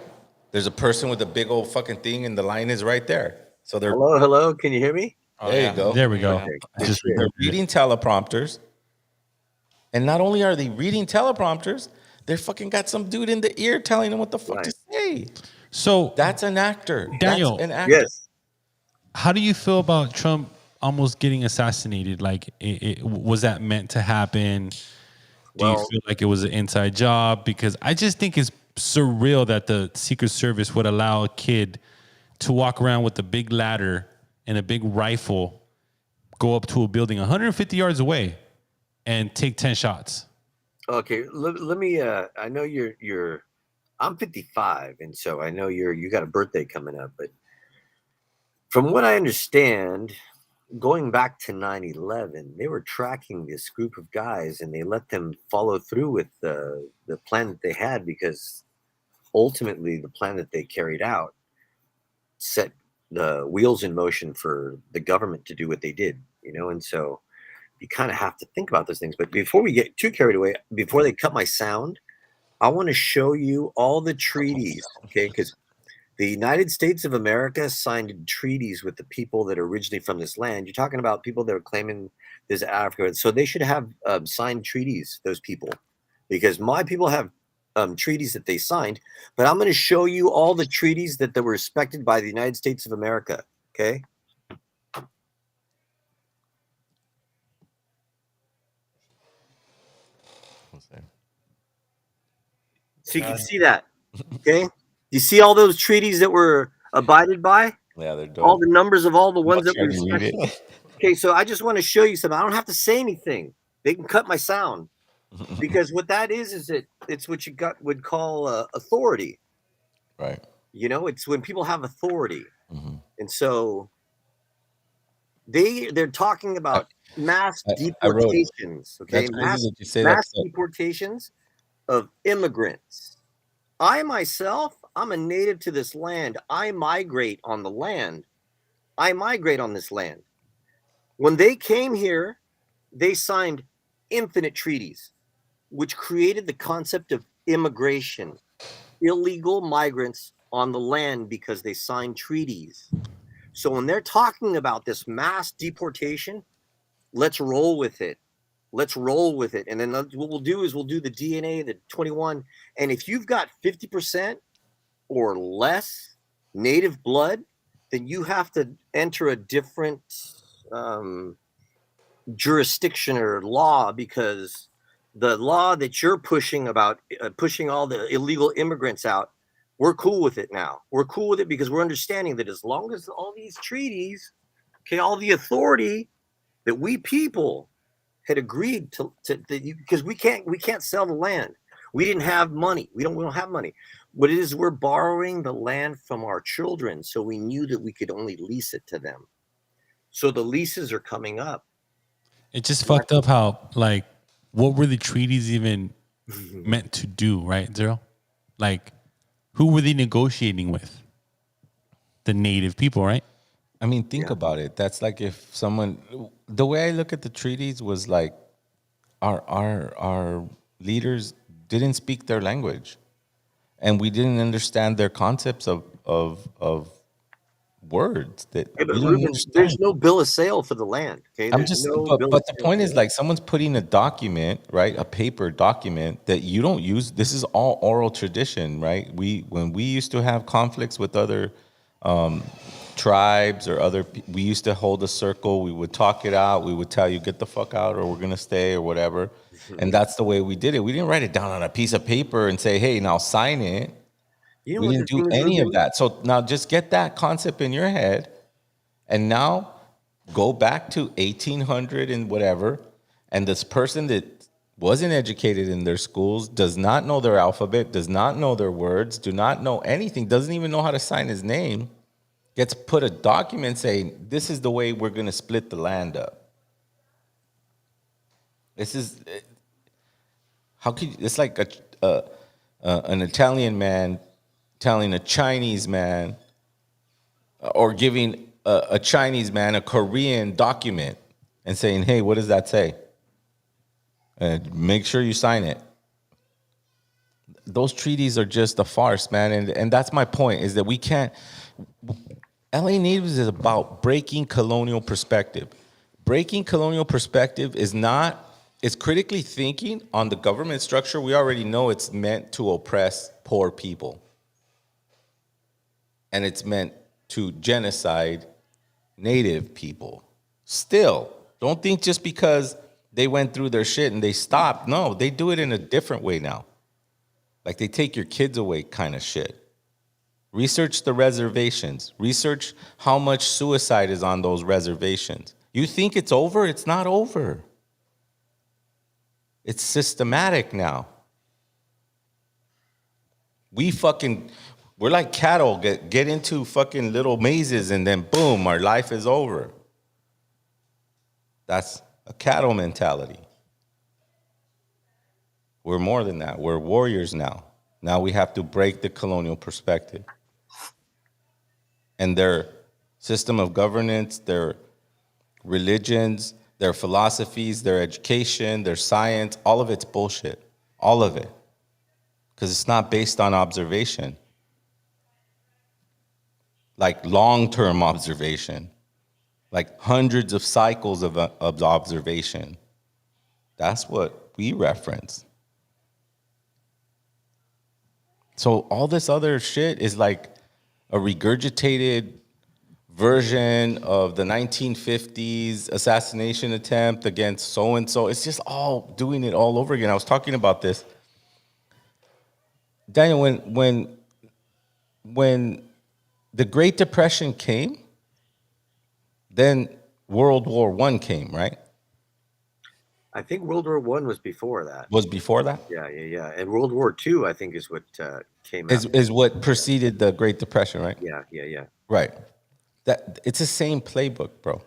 There's a person with a big old fucking thing and the line is right there. So they're Hello. Can you hear me? Oh, there yeah. you go. There we go. Okay. I just Good shit. They're removed it. reading teleprompters. And not only are they reading teleprompters, they're fucking got some dude in the ear telling them what the fuck to say. So, That's an actor. Daniel. That's an actor. Yes. how do you feel about Trump almost getting assassinated? Like, was that meant to happen? Do you Well- feel like it was an inside job? Because I just think it's surreal that the Secret Service would allow a kid to walk around with a big ladder and a big rifle, go up to a building 150 yards away, and take 10 shots. Okay. Let me. I know you're. I'm 55, and so I know you got a birthday coming up. But from what I understand, going back to 9/11, they were tracking this group of guys, and they let them follow through with the plan that they had, because ultimately the plan that they carried out set the wheels in motion for the government to do what they did, you know. And so you kind of have to think about those things. But before we get too carried away, before they cut my sound, I want to show you all the treaties, okay? Because the United States of America signed treaties with the people that are originally from this land. You're talking about people that are claiming this Africa, so they should have signed treaties. Those people, because my people have treaties that they signed. But I'm going to show you all the treaties that were respected by the United States of America. Okay. So you can see that. Okay. You see all those treaties that were abided by? Yeah, they're dope. All the numbers of all the ones that were Trying to read respected. it. Okay, so I just want to show you something. I don't have to say anything. They can cut my sound, because what that is it's what you would call authority. Right. You know, it's when people have authority, Mm-hmm. and so they're talking about mass I wrote it. deportations. Okay, That's crazy mass that you say that. deportations of immigrants. I myself, I'm a native to this land. I migrate on the land. I migrate on this land. When they came here, they signed infinite treaties. which created the concept of immigration, illegal migrants on the land because they signed treaties. So when they're talking about this mass deportation, let's roll with it. Let's roll with it. And then what we'll do is we'll do the DNA, the 21. And if you've got 50% or less native blood, then you have to enter a different jurisdiction or law, because the law that you're pushing about pushing all the illegal immigrants out, we're cool with it now. We're cool with it because we're understanding that as long as all these treaties, okay, all the authority that we people had agreed to because we can't sell the land. We didn't have money. We don't have money. What it is, we're borrowing the land from our children, so we knew that we could only lease it to them. So the leases are coming up. It just fucked up how, like, what were the treaties even meant to do, right, Zero? Like, who were they negotiating with? The native people, right? I mean, think about it. That's like if someone, the way I look at the treaties was like our leaders didn't speak their language, and we didn't understand their concepts of words that Yeah, but we don't Ruben, understand. there's no bill of sale for the land. Okay, I'm just, but the point is, like, someone's putting a document, right? A paper document that you don't use. This is all oral tradition, right? When we used to have conflicts with other tribes or we used to hold a circle. We would talk it out. We would tell you, get the fuck out, or we're gonna stay, or whatever. And that's the way we did it. We didn't write it down on a piece of paper and say, hey, now sign it. You know We what didn't the do thing is, any of Ruben? that. So now just get that concept in your head, and now go back to 1800 and whatever, and this person that wasn't educated in their schools, does not know their alphabet, does not know their words, do not know anything, doesn't even know how to sign his name, gets put a document saying, this is the way we're going to split the land up. This is, how could you, it's like an Italian man telling a Chinese man, or giving a Chinese man a Korean document and saying, hey, what does that say? Make sure you sign it. Those treaties are just a farce, man. And that's my point, is that we can't. LA Natives is about breaking colonial perspective. Breaking colonial perspective is critically thinking on the government structure. We already know it's meant to oppress poor people. And it's meant to genocide native people. Still, don't think just because they went through their shit and they stopped. No, they do it in a different way now. Like they take your kids away kind of shit. Research the reservations. Research how much suicide is on those reservations. You think it's over? It's not over. It's systematic now. We're like cattle, get into fucking little mazes, and then boom, our life is over. That's a cattle mentality. We're more than that. We're warriors now. Now we have to break the colonial perspective. And their system of governance, their religions, their philosophies, their education, their science, all of it's bullshit. All of it. Because it's not based on observation. Like long-term observation. Like hundreds of cycles of observation. That's what we reference. So all this other shit is like a regurgitated version of the 1950s assassination attempt against so-and-so. It's just all doing it all over again. I was talking about this. Daniel, when the Great Depression came, then World War I came, right? I think World War I was before that. Was before that? Yeah. And World War II, I think, is what came out. Is what preceded the Great Depression, right? Yeah. Right. That it's the same playbook, bro.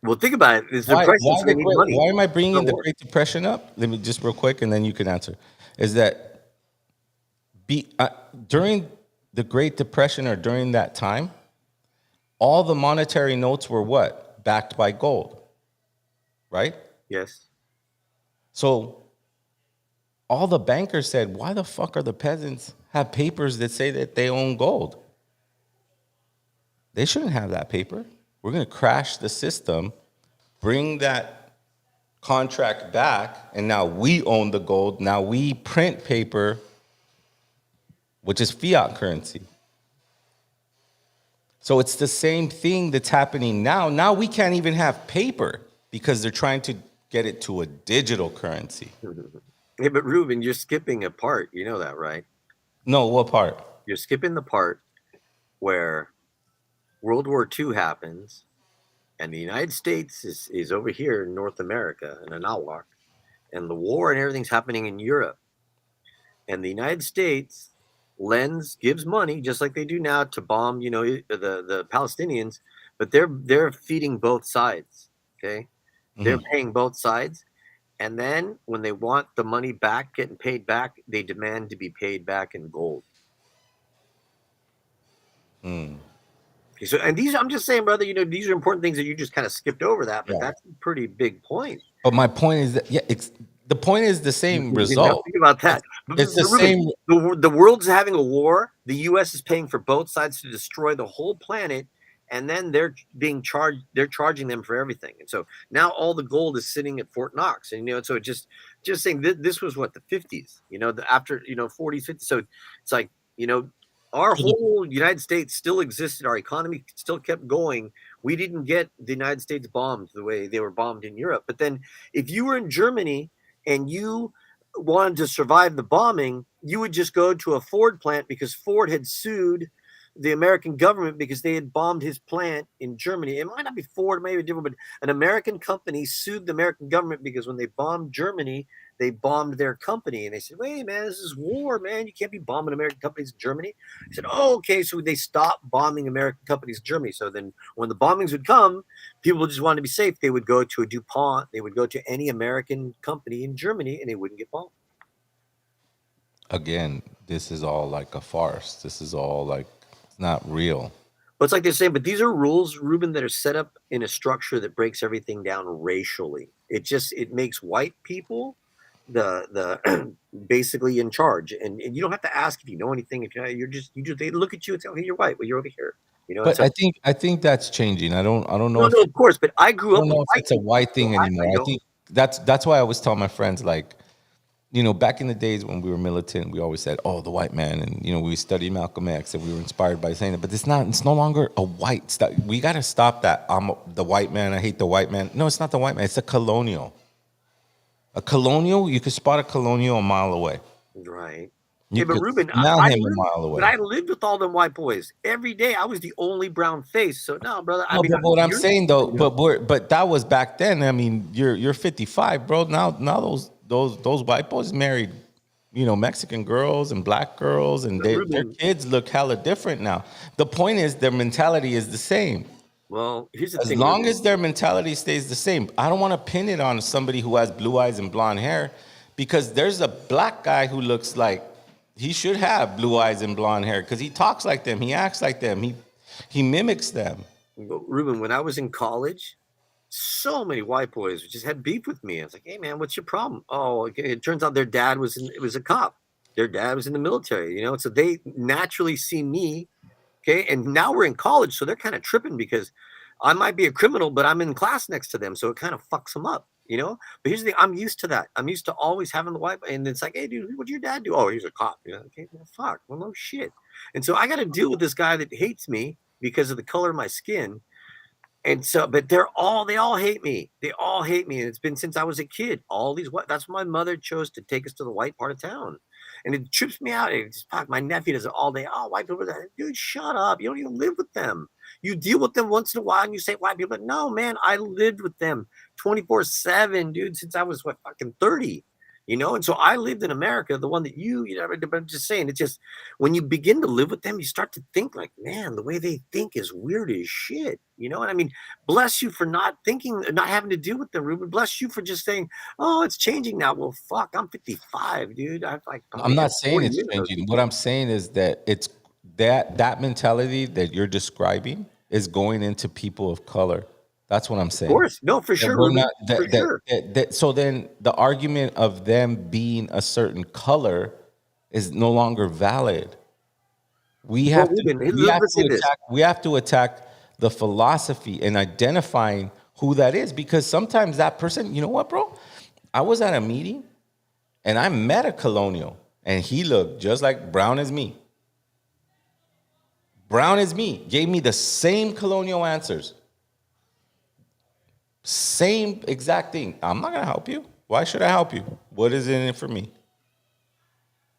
Well, think about it. Why am I bringing the Great Depression up? Let me just real quick, and then you can answer. Is that during the Great Depression, or during that time, all the monetary notes were what? Backed by gold, right? Yes. So all the bankers said, why the fuck are the peasants have papers that say that they own gold? They shouldn't have that paper. We're going to crash the system, bring that contract back, and now we own the gold. Now we print paper, which is fiat currency. So it's the same thing that's happening now. Now we can't even have paper because they're trying to get it to a digital currency. Yeah, but Ruben, you're skipping a part. You know that, right? No, what part? You're skipping the part where World War II happens, and the United States is over here in North America, in Anáhuac, and the war and everything's happening in Europe. And the United States gives money, just like they do now, to bomb, the Palestinians, but they're feeding both sides, okay? They're paying both sides. And then when they want the money back, getting paid back, they demand to be paid back in gold. Okay, so, and I'm just saying, brother, these are important things that you just kind of skipped over that, but that's a pretty big point. But my point is that, the point is the same result. Think about that. It's the same. The world's having a war. The U.S. is paying for both sides to destroy the whole planet. And then they're charging them for everything. And so now all the gold is sitting at Fort Knox. And, so just saying this was what, the 50s, after, 40s, 50s. So it's like, our whole United States still existed. Our economy still kept going. We didn't get the United States bombed the way they were bombed in Europe. But then if you were in Germany and you wanted to survive the bombing, you would just go to a Ford plant because Ford had sued the American government because they had bombed his plant in Germany. It might not be Ford, maybe different, but an American company sued the American government because when they bombed Germany, they bombed their company. And they said, wait, man, this is war, man. You can't be bombing American companies in Germany. I said, oh, okay. So they stopped bombing American companies in Germany. So then when the bombings would come, people just wanted to be safe. They would go to a DuPont. They would go to any American company in Germany and they wouldn't get bombed. Again, this is all like a farce. This is all like, not real. But it's like they're saying, but these are rules, Ruben, that are set up in a structure that breaks everything down racially. It makes white people the basically in charge, and you don't have to ask if you know anything. If they look at you and say, "Okay, you're white. Well, you're over here." But so, I think that's changing. I don't know. No, of course. But I grew up. I don't know if it's a white thing anymore. I think that's why I always tell my friends, like, back in the days when we were militant, we always said, "Oh, the white man," and we studied Malcolm X, and we were inspired by saying it. But it's no longer a white stuff. We got to stop that. I'm the white man. I hate the white man. No, it's not the white man. It's a colonial. A colonial. You could spot a colonial a mile away. Right. You but Ruben, a mile away. But I lived with all them white boys every day. I was the only brown face. So no, brother. But what I'm saying though, but that was back then. I mean, you're 55, bro. Now those white boys married, Mexican girls and black girls, and their kids look hella different now. The point is their mentality is the same. Well, here's the thing. As long as their mentality stays the same, I don't want to pin it on somebody who has blue eyes and blonde hair, because there's a black guy who looks like he should have blue eyes and blonde hair because he talks like them, he acts like them, he mimics them. Ruben, when I was in college, so many white boys just had beef with me. I was like, "Hey, man, what's your problem?" Oh, okay. It turns out their dad was a cop. Their dad was in the military, so they naturally see me. Okay, and now we're in college, so they're kind of tripping because I might be a criminal, but I'm in class next to them, so it kind of fucks them up, But here's the thing: I'm used to that. I'm used to always having the white, and it's like, "Hey, dude, what'd your dad do?" "Oh, he's a cop." Okay, well, fuck, well, no shit. And so I got to deal with this guy that hates me because of the color of my skin. And so, but they all hate me. They all hate me. And it's been since I was a kid. All these that's why my mother chose to take us to the white part of town. And it trips me out. It's just, my nephew does it all day. "Oh, white people." Dude, shut up. You don't even live with them. You deal with them once in a while and you say white people. But no, man, I lived with them 24/7, dude, since I was fucking 30. And so I lived in America, the one that but I'm just saying, it's just when you begin to live with them, you start to think like, man, the way they think is weird as shit. And I mean, bless you for not having to deal with them, Ruben. Bless you for just saying, "Oh, it's changing now." Well, fuck, I'm 55, dude. I'm not saying it's changing. What I'm saying is that it's that mentality that you're describing is going into people of color. That's what I'm Of saying. course. No, for That sure, we're Ruben. not For sure. so then the argument of them being a certain color is no longer valid. We Well, have to Ruben, hey, we have let's to say this. attack the philosophy and identifying who that is, because sometimes that person, you know what, bro? I was at a meeting and I met a colonial and he looked just like brown as me. Brown as me, gave me the same colonial answers. Same exact thing. I'm not going to help you. Why should I help you? What is in it for me?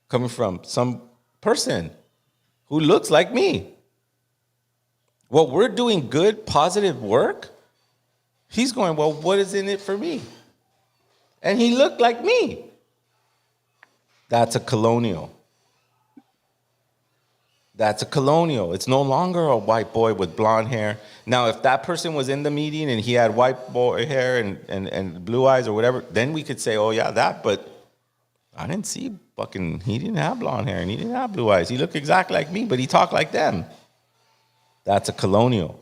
Coming from some person who looks like me. Well, we're doing good, positive work. He's going, well, what is in it for me? And he looked like me. That's a colonial. That's a colonial. It's no longer a white boy with blonde hair. Now, if that person was in the meeting and he had white boy hair and blue eyes or whatever, then we could say, oh, yeah, that. But I didn't see he didn't have blonde hair and he didn't have blue eyes. He looked exactly like me, but he talked like them. That's a colonial.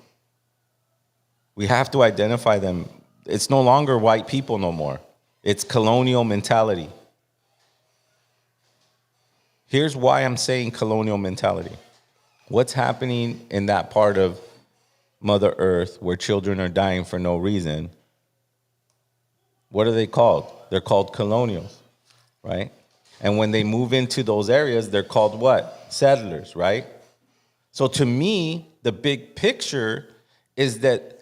We have to identify them. It's no longer white people no more. It's colonial mentality. Here's why I'm saying colonial mentality. What's happening in that part of Mother Earth where children are dying for no reason? What are they called? They're called colonials, right? And when they move into those areas, they're called what? Settlers, right? So to me, the big picture is that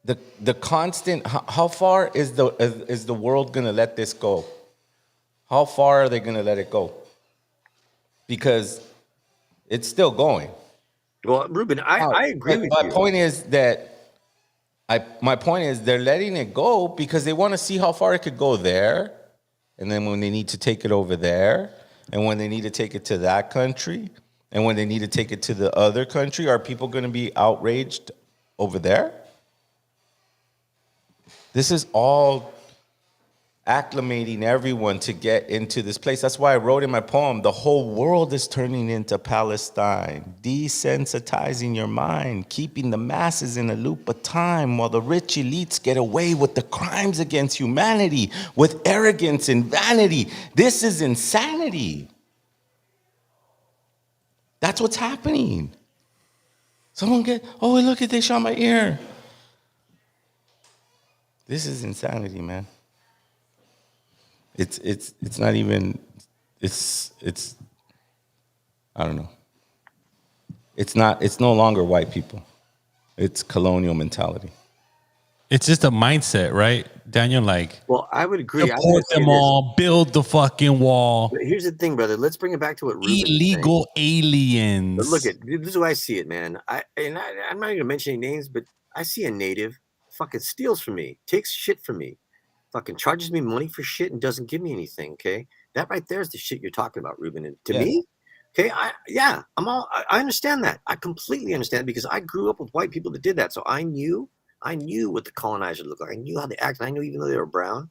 the constant, how far is the world going to let this go? How far are they going to let it go? Because it's still going. Well, Ruben, I agree with My you. point is that my point is they're letting it go because they want to see how far it could go there, and then when they need to take it over there, and when they need to take it to that country, and when they need to take it to the other country, are people going to be outraged over there? This is all acclimating everyone to get into this place. That's why I wrote in my poem, the whole world is turning into Palestine, desensitizing your mind, keeping the masses in a loop of time while the rich elites get away with the crimes against humanity with arrogance and vanity. This is insanity. That's what's happening. Someone look, they shot my ear. This is insanity, man. It's not even, it's I don't know. It's no longer white people. It's colonial mentality. It's just a mindset, right, Daniel? Like, Well, I would agree. support them all, build the fucking wall. But here's the thing, brother. Let's bring it back to what Ruben Illegal aliens. But look, this is the way I see it, man. I'm not even mentioning names, but I see a native fucking steals from me, takes shit from me, fucking charges me money for shit and doesn't give me anything. Okay, that right there is the shit you're talking about, Ruben. And to me, okay, I understand that. I completely understand because I grew up with white people that did that, so I knew what the colonizers looked like. I knew how they acted. I knew even though they were brown.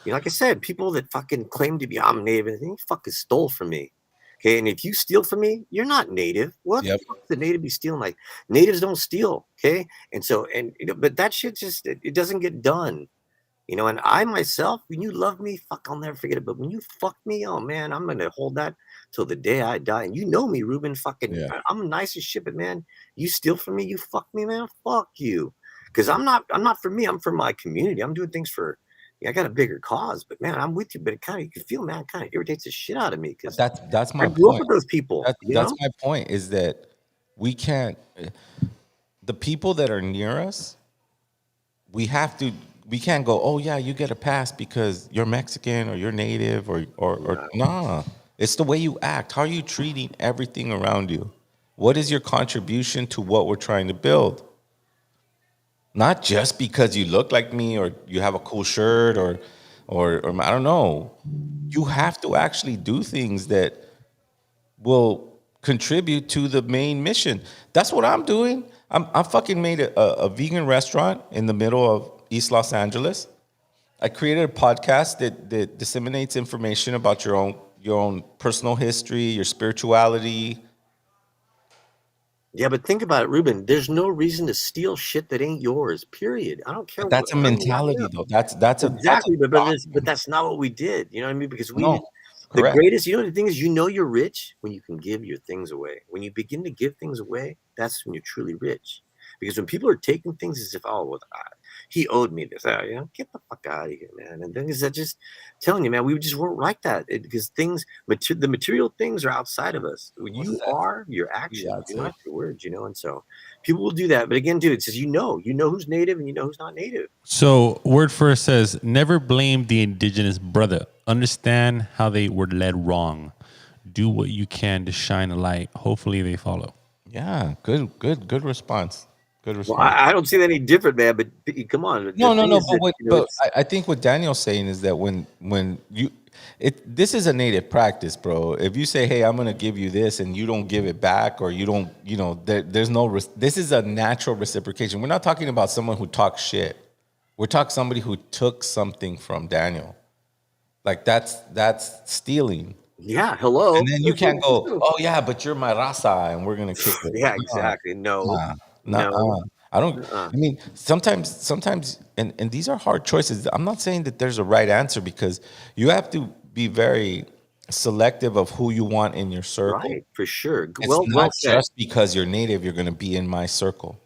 You know, like I said, people that fucking claim to be I'm native and they fucking stole from me. Okay, and if you steal from me, you're not native. What the fuck is the native be stealing? Like natives don't steal. Okay, and so but that shit just it doesn't get done. You know, and I myself, when you love me, fuck, I'll never forget it. But when you fuck me, oh man, I'm gonna hold that till the day I die. And you know me, Ruben. Fucking, I'm nice as shit, but man, you steal from me, you fuck me, man. Fuck you, because I'm not for me. I'm for my community. I'm doing things for. Yeah, I got a bigger cause, but man, I'm with you. But it kind of, you can feel, man, it kind of irritates the shit out of me because That's my I grew up point. with those people. That's my point. Is that we can't. The people that are near us, we can't go, oh yeah, you get a pass because you're Mexican or you're native or nah. It's the way you act. How are you treating everything around you? What is your contribution to what we're trying to build? Not just because you look like me or you have a cool shirt or I don't know. You have to actually do things that will contribute to the main mission. That's what I'm doing. I fucking made a vegan restaurant in the middle of East Los Angeles. I created a podcast that disseminates information about your own personal history, your spirituality. Yeah, but think about it, Ruben. There's no reason to steal shit that ain't yours. Period. I don't care. But that's a I don't know. mentality, though. That's a Exactly, but doctrine. that's not what we did. You know what I mean? Because No, the correct. greatest. You know the thing is, you're rich when you can give your things away. When you begin to give things away, that's when you're truly rich. Because when people are taking things as if, oh, well, he owed me this. Get the fuck out of here, man. And then is that just telling you, man, we just weren't like that because the material things are outside of us. You are your actions, you're not your words, and so people will do that. But again, dude, it says, you know who's native and you know who's not native. So word first says, never blame the indigenous brother. Understand how they were led wrong. Do what you can to shine a light. Hopefully they follow. Yeah, good response. Good response. Well, I don't see that any different, man. But come on. No. But I think what Daniel's saying is that when this is a native practice, bro. If you say, "Hey, I'm gonna give you this," and you don't give it back, or you don't, there's no. This is a natural reciprocation. We're not talking about someone who talks shit. We're talking somebody who took something from Daniel. Like that's stealing. Yeah, hello. And then you can't go, oh yeah, but you're my raza, and we're gonna kick it. Yeah, exactly. No. I don't. I mean, sometimes, and these are hard choices. I'm not saying that there's a right answer because you have to be very selective of who you want in your circle. Right, for sure. It's not just because you're native, you're going to be in my circle.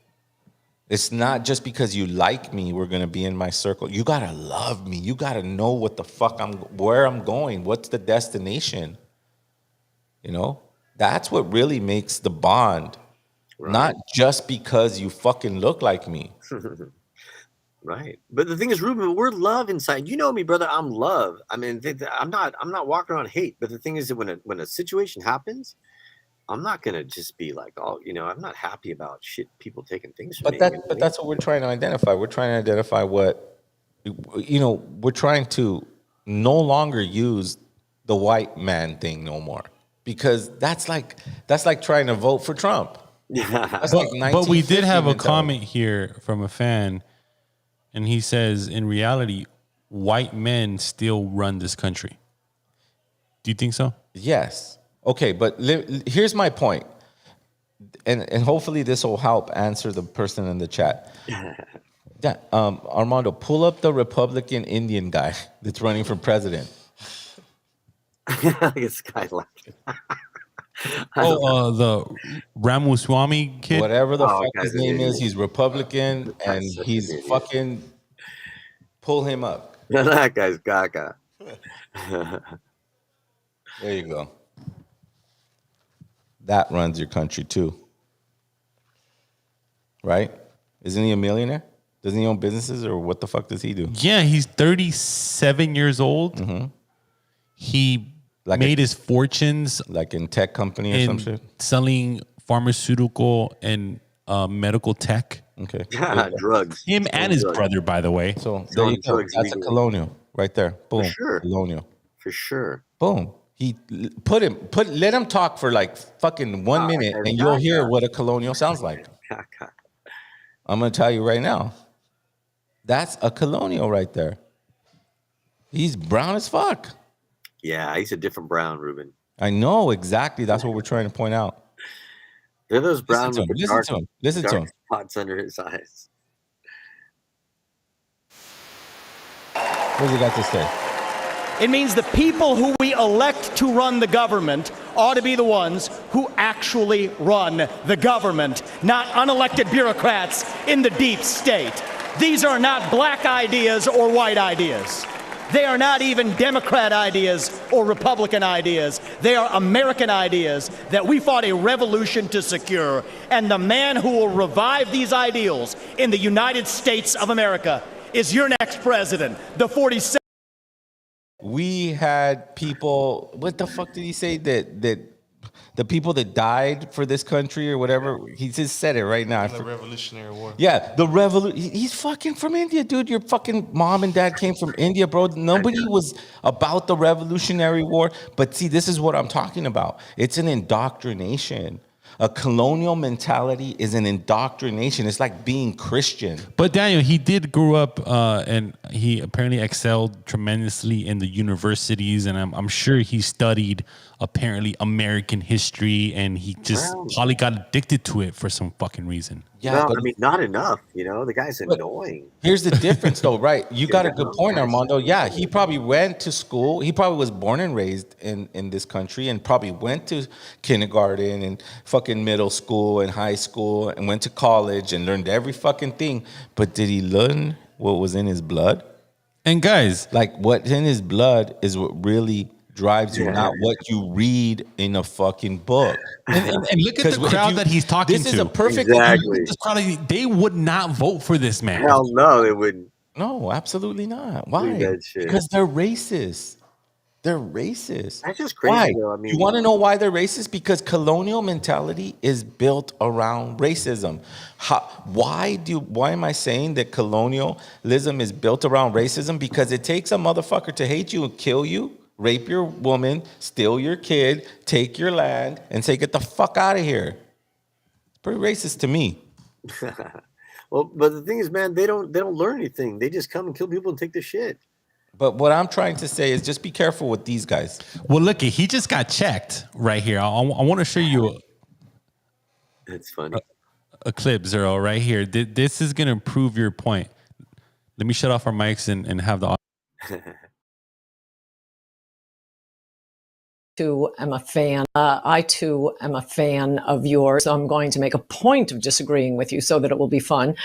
It's not just because you like me, we're going to be in my circle. You got to love me. You got to know what the fuck where I'm going. What's the destination? That's what really makes the bond. Right. Not just because you fucking look like me. Right. But the thing is, Ruben, we're love inside. You know me, brother. I'm love. I mean, I'm not walking around hate. But the thing is that when a situation happens, I'm not gonna just be like, oh, I'm not happy about shit people taking things from me. But that's what we're trying to identify. We're trying to identify what we're trying to no longer use the white man thing no more. Because that's like trying to vote for Trump. Yeah. But we did have a comment here from a fan, and he says, in reality, white men still run this country. Do you think so? Yes. Okay, but here's my point, and hopefully this will help answer the person in the chat. Yeah, Armando, pull up the Republican Indian guy that's running for president. This guy laughing. The Ramaswamy kid? Whatever the fuck his name is, he's Republican, and he's fucking... Pull him up. That guy's gaga. There you go. That runs your country too. Right? Isn't he a millionaire? Doesn't he own businesses, or what the fuck does he do? Yeah, he's 37 years old. Mm-hmm. He made his fortunes like in tech company or some shit, selling pharmaceutical and medical tech. Okay, drugs. Him and his brother, by the way. So there you go. That's a colonial right there. Boom. For sure. Colonial. For sure. Boom. He let him talk for like fucking 1 minute, and you'll hear what a colonial sounds like. I'm gonna tell you right now. That's a colonial right there. He's brown as fuck. Yeah, he's a different brown, Ruben. I know exactly. That's what we're trying to point out. They're those brown Listen to him. Listen to him. Spots under his eyes. What does he got to say? It means the people who we elect to run the government ought to be the ones who actually run the government, not unelected bureaucrats in the deep state. These are not black ideas or white ideas. They are not even Democrat ideas or Republican ideas. They are American ideas that we fought a revolution to secure. And the man who will revive these ideals in the United States of America is your next president, the 47th. We had people, what the fuck did he say? That the people that died for this country or whatever, he just said it right now. The Revolutionary War. Yeah, the revolution. He's fucking from India, dude. Your fucking mom and dad came from India, bro. Nobody was about the Revolutionary War. But see, this is what I'm talking about. It's an indoctrination A colonial mentality is an indoctrination. It's like being Christian. But Daniel, he did grow up and he apparently excelled tremendously in the universities, and I'm sure he studied apparently American history, and he just probably got addicted to it for some fucking reason. Yeah, well, but I mean, not enough. You know, the guy's annoying. here's the difference, though, right? You got a good point, Armando. Yeah, he probably went to school. He probably was born and raised in this country, and probably went to kindergarten and fucking middle school and high school, and went to college and learned every fucking thing. But did he learn what was in his blood? And guys, Like, what's in his blood is what really drives you, not what you read in a fucking book. and look at the crowd that he's talking to. This is a perfect Exactly. This crowd, they would not vote for this man. Hell no, it wouldn't. No, absolutely not. Why? that shit. Because they're racist. They're racist. That's just crazy, Why? though. I mean, you want to know why they're racist? Because colonial mentality is built around racism. Why am I saying that colonialism is built around racism? Because it takes a motherfucker to hate you and kill you, rape your woman, steal your kid, take your land, and say, get the fuck out of here. It's pretty racist to me. well, but the thing is, man, they don't learn anything. They just come and kill people and take the shit. But what I'm trying to say is just be careful with these guys. Well, look, he just got checked right here. I want to show you It's funny. a clip, Zero, right here. This is going to prove your point. Let me shut off our mics and have the too am a fan. I too am a fan of yours. So I'm going to make a point of disagreeing with you so that it will be fun.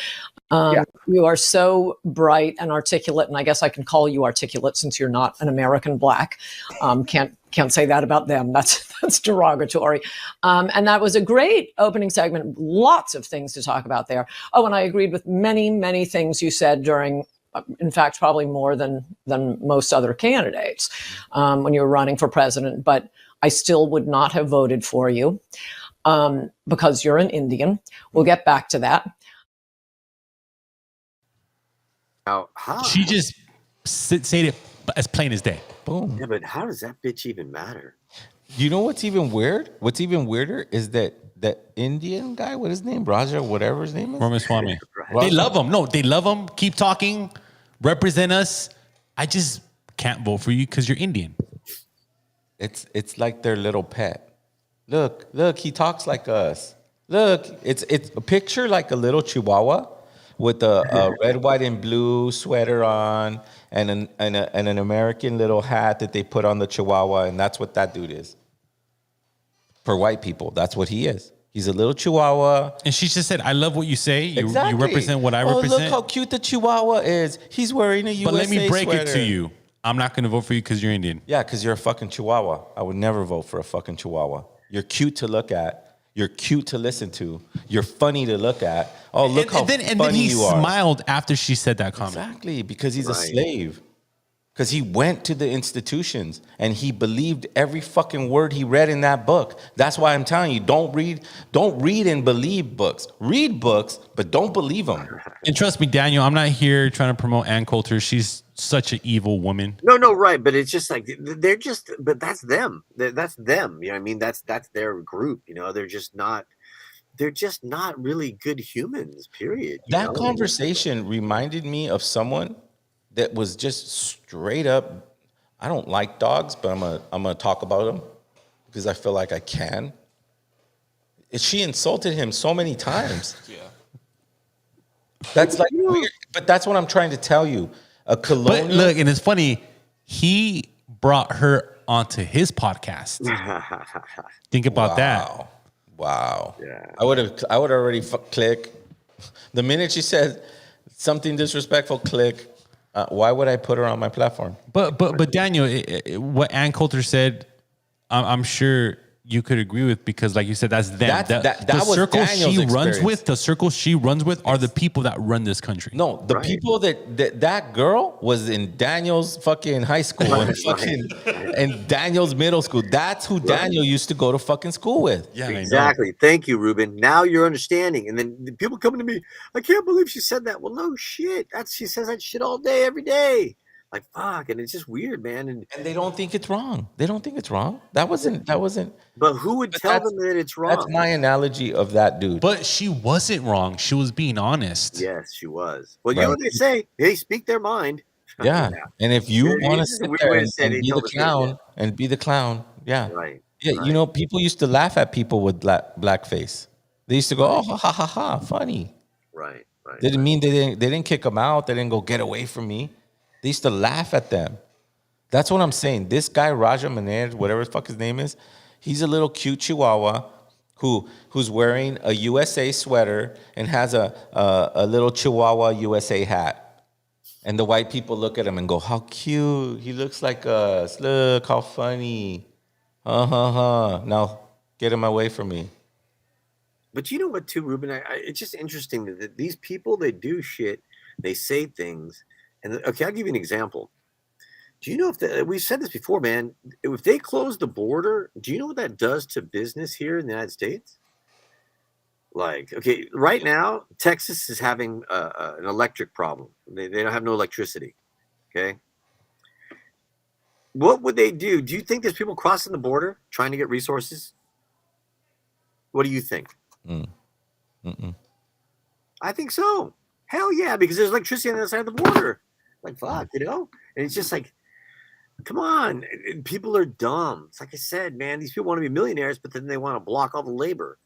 You are so bright and articulate, and I guess I can call you articulate since you're not an American black. Can't say that about them. That's derogatory. And that was a great opening segment. Lots of things to talk about there. Oh, and I agreed with many, many things you said during. In fact, probably more than most other candidates when you were running for president. But I still would not have voted for you because you're an Indian. We'll get back to that. Now, how? She just said it as plain as day. Boom. Yeah, but how does that bitch even matter? You know what's even weird? What's even weirder is that Indian guy, what his name? Raja, whatever his name is? Ramaswamy. Right. They love him. No, they love him. Keep talking. Represent us. I just can't vote for you because you're Indian. It's like their little pet. Look, he talks like us. Look, it's a picture like a little chihuahua with a red, white, and blue sweater on and an American little hat that they put on the chihuahua, and that's what that dude is. For white people, that's what he is. He's a little chihuahua. And she just said, I love what you say. You Exactly. represent what I represent. Look how cute the chihuahua is. He's wearing a USA But let me break sweater. it to you. I'm not going to vote for you because you're Indian. Yeah, because you're a fucking chihuahua. I would never vote for a fucking chihuahua. You're cute to look at. You're cute to listen to. You're funny to look at. Oh, look how funny and then he you are. smiled after she said that comment. Exactly, because he's a slave. Because he went to the institutions and he believed every fucking word he read in that book. That's why I'm telling you, don't read and believe books. Read books, but don't believe them. And trust me, Daniel, I'm not here trying to promote Ann Coulter. She's such an evil woman. No, right. But it's just like they're just. But that's them. That's them. You know what I mean? That's their group. You know, they're just not really good humans. Period. That conversation reminded me of someone that was just straight up. I don't like dogs, but I'm gonna talk about them because I feel like I can. She insulted him so many times. Yeah, that's like weird, but that's what I'm trying to tell you. A colonial. But look, and it's funny. He brought her onto his podcast. Think about that. Wow. Yeah. I would already click. The minute she said something disrespectful, click. Why would I put her on my platform? But Daniel, what Ann Coulter said, I'm sure you could agree with because, like you said, that's them. That the was circle Daniel's she runs experience. with. The circle she runs with are the people that run this country. No, the people that girl was in Daniel's fucking high school and Daniel's middle school. That's who Daniel used to go to fucking school with. Yeah, Exactly. Thank you, Ruben. Now you're understanding. And then the people coming to me, I can't believe she said that. Well, no shit. She says that shit all day, every day. Like, fuck, and it's just weird, man. And they don't think it's wrong. They don't think it's wrong. That wasn't. But who would But tell them that it's wrong? That's my analogy of that dude. But she wasn't wrong. She was being honest. Yes, she was. Well, you know what they say? They speak their mind. Yeah. And if you want to It's just a sit weird there way to and, say they be tell the the truth, clown and be the clown, yeah. Right. Yeah, you know, people used to laugh at people with blackface. They used to go, "Oh, ha ha ha ha, funny." Right. Right. Didn't mean they didn't kick them out. They didn't go get away from me. They used to laugh at them. That's what I'm saying. This guy Raja Maner, whatever the fuck his name is, he's a little cute Chihuahua who's wearing a USA sweater and has a little Chihuahua USA hat. And the white people look at him and go, "How cute! He looks like us. Look how funny." Now get him away from me. But you know what, too, Ruben? It's just interesting that these people, they do shit, they say things, and okay, I'll give you an example. Do you know we've said this before, man? If they close the border, do you know what that does to business here in the United States? Like, okay, right now, Texas is having an electric problem. They don't have no electricity. Okay. What would they do? Do you think there's people crossing the border trying to get resources? What do you think? I think so. Hell yeah, because there's electricity on the other side of the border. Like, fuck, you know? And it's just like, come on. People are dumb. It's like I said, man, these people want to be millionaires, but then they want to block all the labor.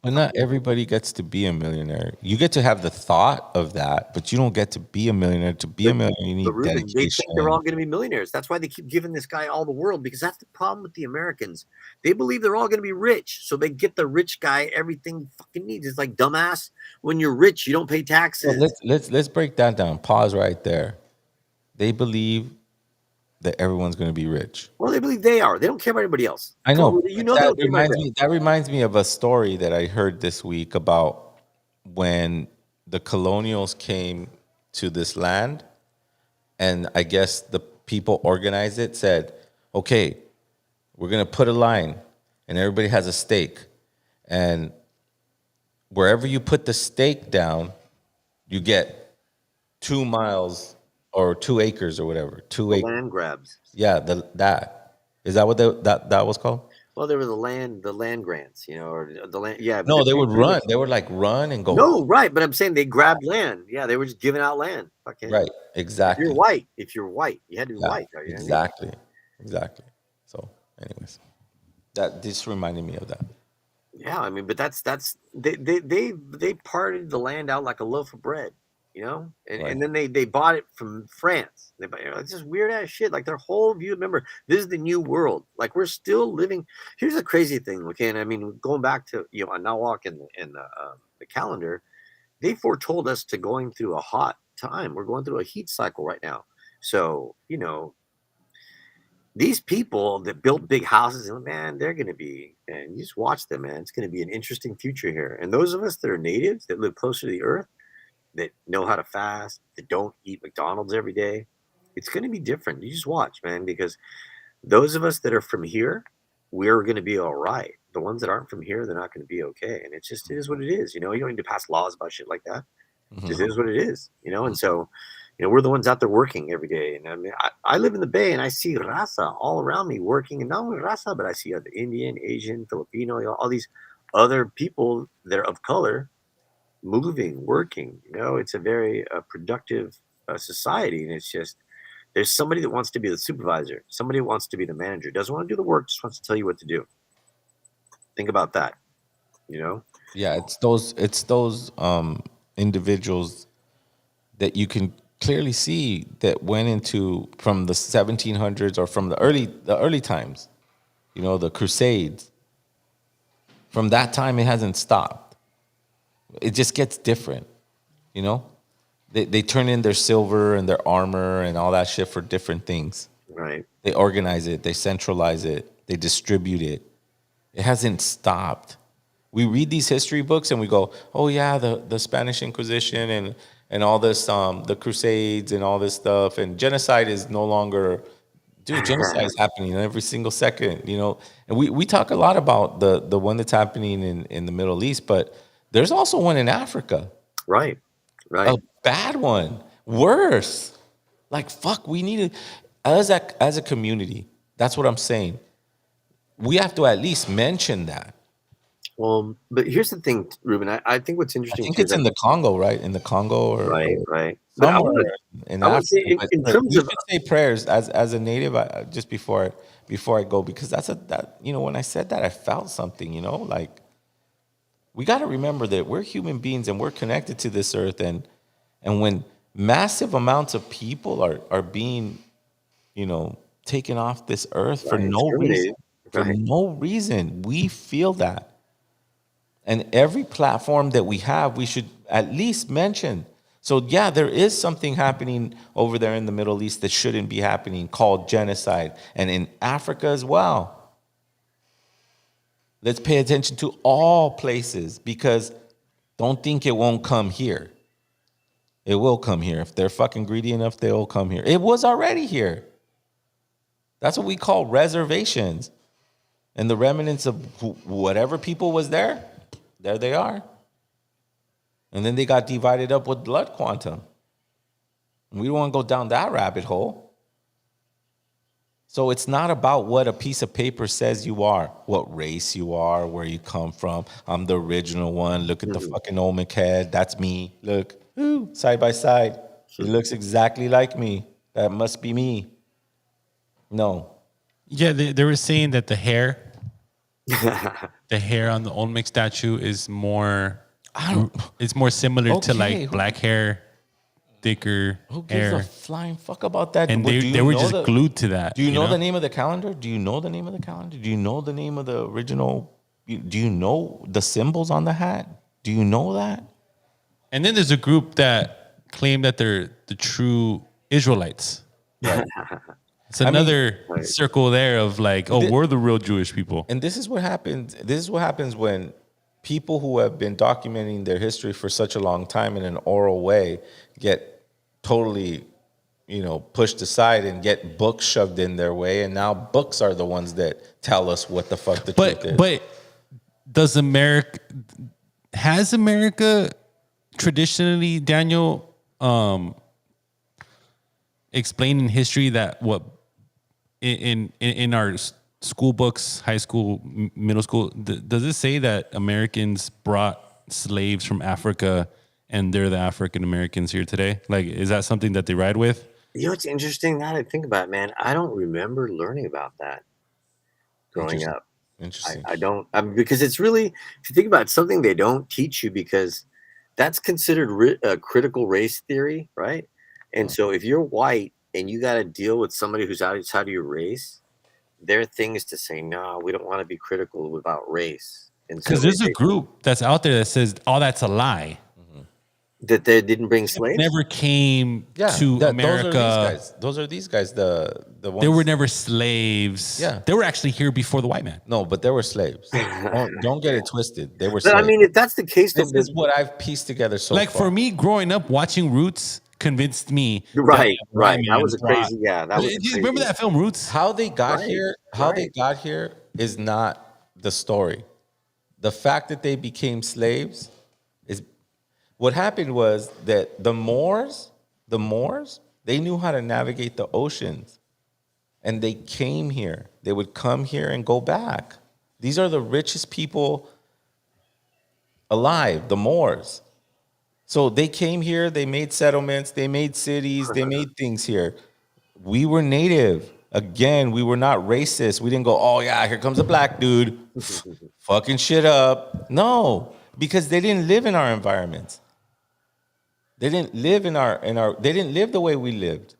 But not everybody gets to be a millionaire. You get to have the thought of that, but you don't get to be a millionaire. To be a millionaire, you need Ruben, dedication. they think they're all going to be millionaires. That's why they keep giving this guy all the world, because that's the problem with the Americans. They believe they're all going to be rich, so they get the rich guy everything he fucking needs. It's like, dumbass, when you're rich, you don't pay taxes. Well, let's break that down. Pause right there. They believe that everyone's going to be rich. Well, they believe they are. They don't care about anybody else. I know. You know that reminds me of a story that I heard this week about when the colonials came to this land, and I guess the people organized it, said, "Okay, we're going to put a line, and everybody has a stake, and wherever you put the stake down, you get 2 miles or 2 acres or whatever. 2 acres. Land grabs. Yeah, that. Is that what that was called? Well, there were the land grants, you know, or the land. Yeah. No, they would run. They would like run and go. No, right. But I'm saying they grabbed land. Yeah, they were just giving out land. Okay. Right. Exactly. If you're white, you had to be white. You know exactly. Exactly. So, anyways, that just reminded me of that. Yeah, I mean, but that's they parted the land out like a loaf of bread, you know, and then they bought it from France. It's just weird ass shit. Like their whole view. Remember, this is the new world. Like we're still living. Here's the crazy thing, okay? And I mean, going back to Nawak and the calendar, they foretold us to going through a hot time. We're going through a heat cycle right now. So these people that built big houses, man, they're going to be, and you just watch them, man. It's going to be an interesting future here. And those of us that are natives, that live closer to the earth, that know how to fast, that don't eat McDonald's every day, it's going to be different. You just watch, man, because those of us that are from here, we're going to be all right. The ones that aren't from here, they're not going to be okay. And it is what it is. You don't need to pass laws about shit like that. It just is what it is, And so, we're the ones out there working every day. And I mean, I live in the Bay and I see raza all around me working. And not only raza, but I see other Indian, Asian, Filipino, all these other people that are of color moving, working. It's a very productive society. And it's just, there's somebody that wants to be the supervisor. Somebody who wants to be the manager. Doesn't want to do the work, just wants to tell you what to do. Think about that, Yeah, it's those individuals that you can clearly see that went into from the 1700s or from the early times, the Crusades. From that time, it hasn't stopped. It just gets different, They turn in their silver and their armor and all that shit for different things. Right. They organize it, they centralize it, they distribute it. It hasn't stopped. We read these history books and we go, oh yeah, the Spanish Inquisition and all this, the Crusades and all this stuff. And genocide is no longer, genocide is happening every single second, And we talk a lot about the one that's happening in the Middle East, but there's also one in Africa. Right. A bad one. Worse. Like, fuck, we need to, as a community, that's what I'm saying. We have to at least mention that. Well, but here's the thing, Ruben. I think what's I interesting think too is it's in that, the Congo, right? In the Congo or right. But somewhere in I want to say Africa. in But terms we of should say prayers as a native. Just before I go, because that when I said that, I felt something. Like, we got to remember that we're human beings and we're connected to this earth, and when massive amounts of people are being, taken off this earth for no reason, exterminated, right. we feel that. And every platform that we have, we should at least mention. So yeah, there is something happening over there in the Middle East that shouldn't be happening, called genocide, and in Africa as well. Let's pay attention to all places, because don't think it won't come here. It will come here. If they're fucking greedy enough, they will come here. It was already here. That's what we call reservations. And the remnants of whatever people was there they are. And then they got divided up with blood quantum. And we don't want to go down that rabbit hole. So it's not about what a piece of paper says you are, what race you are, where you come from. I'm the original one. Look at the fucking Olmec head. That's me. Look, side by side. It looks exactly like me. That must be me. No. Yeah, they were saying that the hair on the Olmec statue is more. It's more similar to like black hair, thicker Who gives hair. a flying fuck about that? And they were just glued to that. Do you know the name of the calendar? Do you know the name of the calendar? Do you know the name of the original? Do you know the symbols on the hat? Do you know that? And then there's a group that claim that they're the true Israelites. It's another circle there of like, we're the real Jewish people. And this is what happens. This is what happens when people who have been documenting their history for such a long time in an oral way get totally, pushed aside and get books shoved in their way. And now books are the ones that tell us what the fuck the truth is. But has America traditionally, Daniel, explained in history that what in our school books, high school, middle school, does it say that Americans brought slaves from Africa and they're the African Americans here today? Like, is that something that they ride with? It's interesting now that I think about it, man. I don't remember learning about that growing up. Interesting. I don't, because it's really, if you think about it, something they don't teach you, because that's considered a critical race theory, right? And so if you're white and you got to deal with somebody who's outside of your race, their thing is to say, no, we don't want to be critical about race. Because there's a group that's out there that says, that's a lie. That they didn't bring slaves? Never came to America. Those are these guys. The ones. They were never slaves. Yeah. They were actually here before the white man. No, but they were slaves. Don't get it twisted. They were But slaves. I mean, if that's the case, this is what I've pieced together so like far. For me, growing up, watching Roots convinced me. Right. That was a crazy, That was crazy. Remember that film, Roots? How they got here? How they got here is not the story. The fact that they became slaves is what happened. Was that the Moors, they knew how to navigate the oceans, and they came here. They would come here and go back. These are the richest people alive, the Moors. So they came here, they made settlements, they made cities, they made things here. We were native. Again, we were not racist. We didn't go, oh yeah, here comes a black dude, fucking shit up. No, because they didn't live in our environments. They didn't live in our they didn't live the way we lived.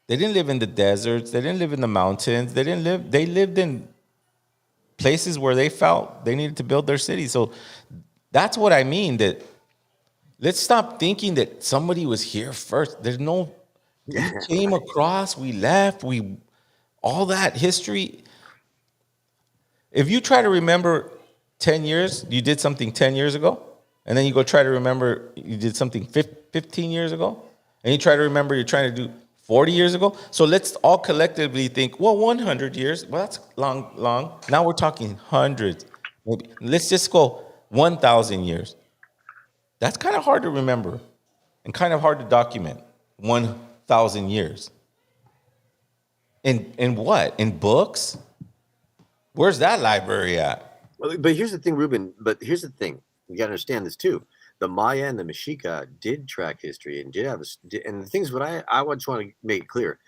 They didn't live in the deserts, they didn't live in the mountains, they lived in places where they felt they needed to build their city. So that's what I mean, that let's stop thinking that somebody was here first. There's no, we came across, we left, all that history. If you try to remember 10 years, you did something 10 years ago, and then you go try to remember you did something 15 years ago, and you try to remember you're trying to do 40 years ago. So let's all collectively think, well, 100 years, well, that's long. Now we're talking hundreds. Maybe. Let's just go 1,000 years. That's kind of hard to remember and kind of hard to document. 1,000 thousand years. In what? In books? Where's that library at? But here's the thing, Ruben. But here's the thing. You got to understand this too. The Maya and the Mexica did track history and did have and the things what I just want to make it clear.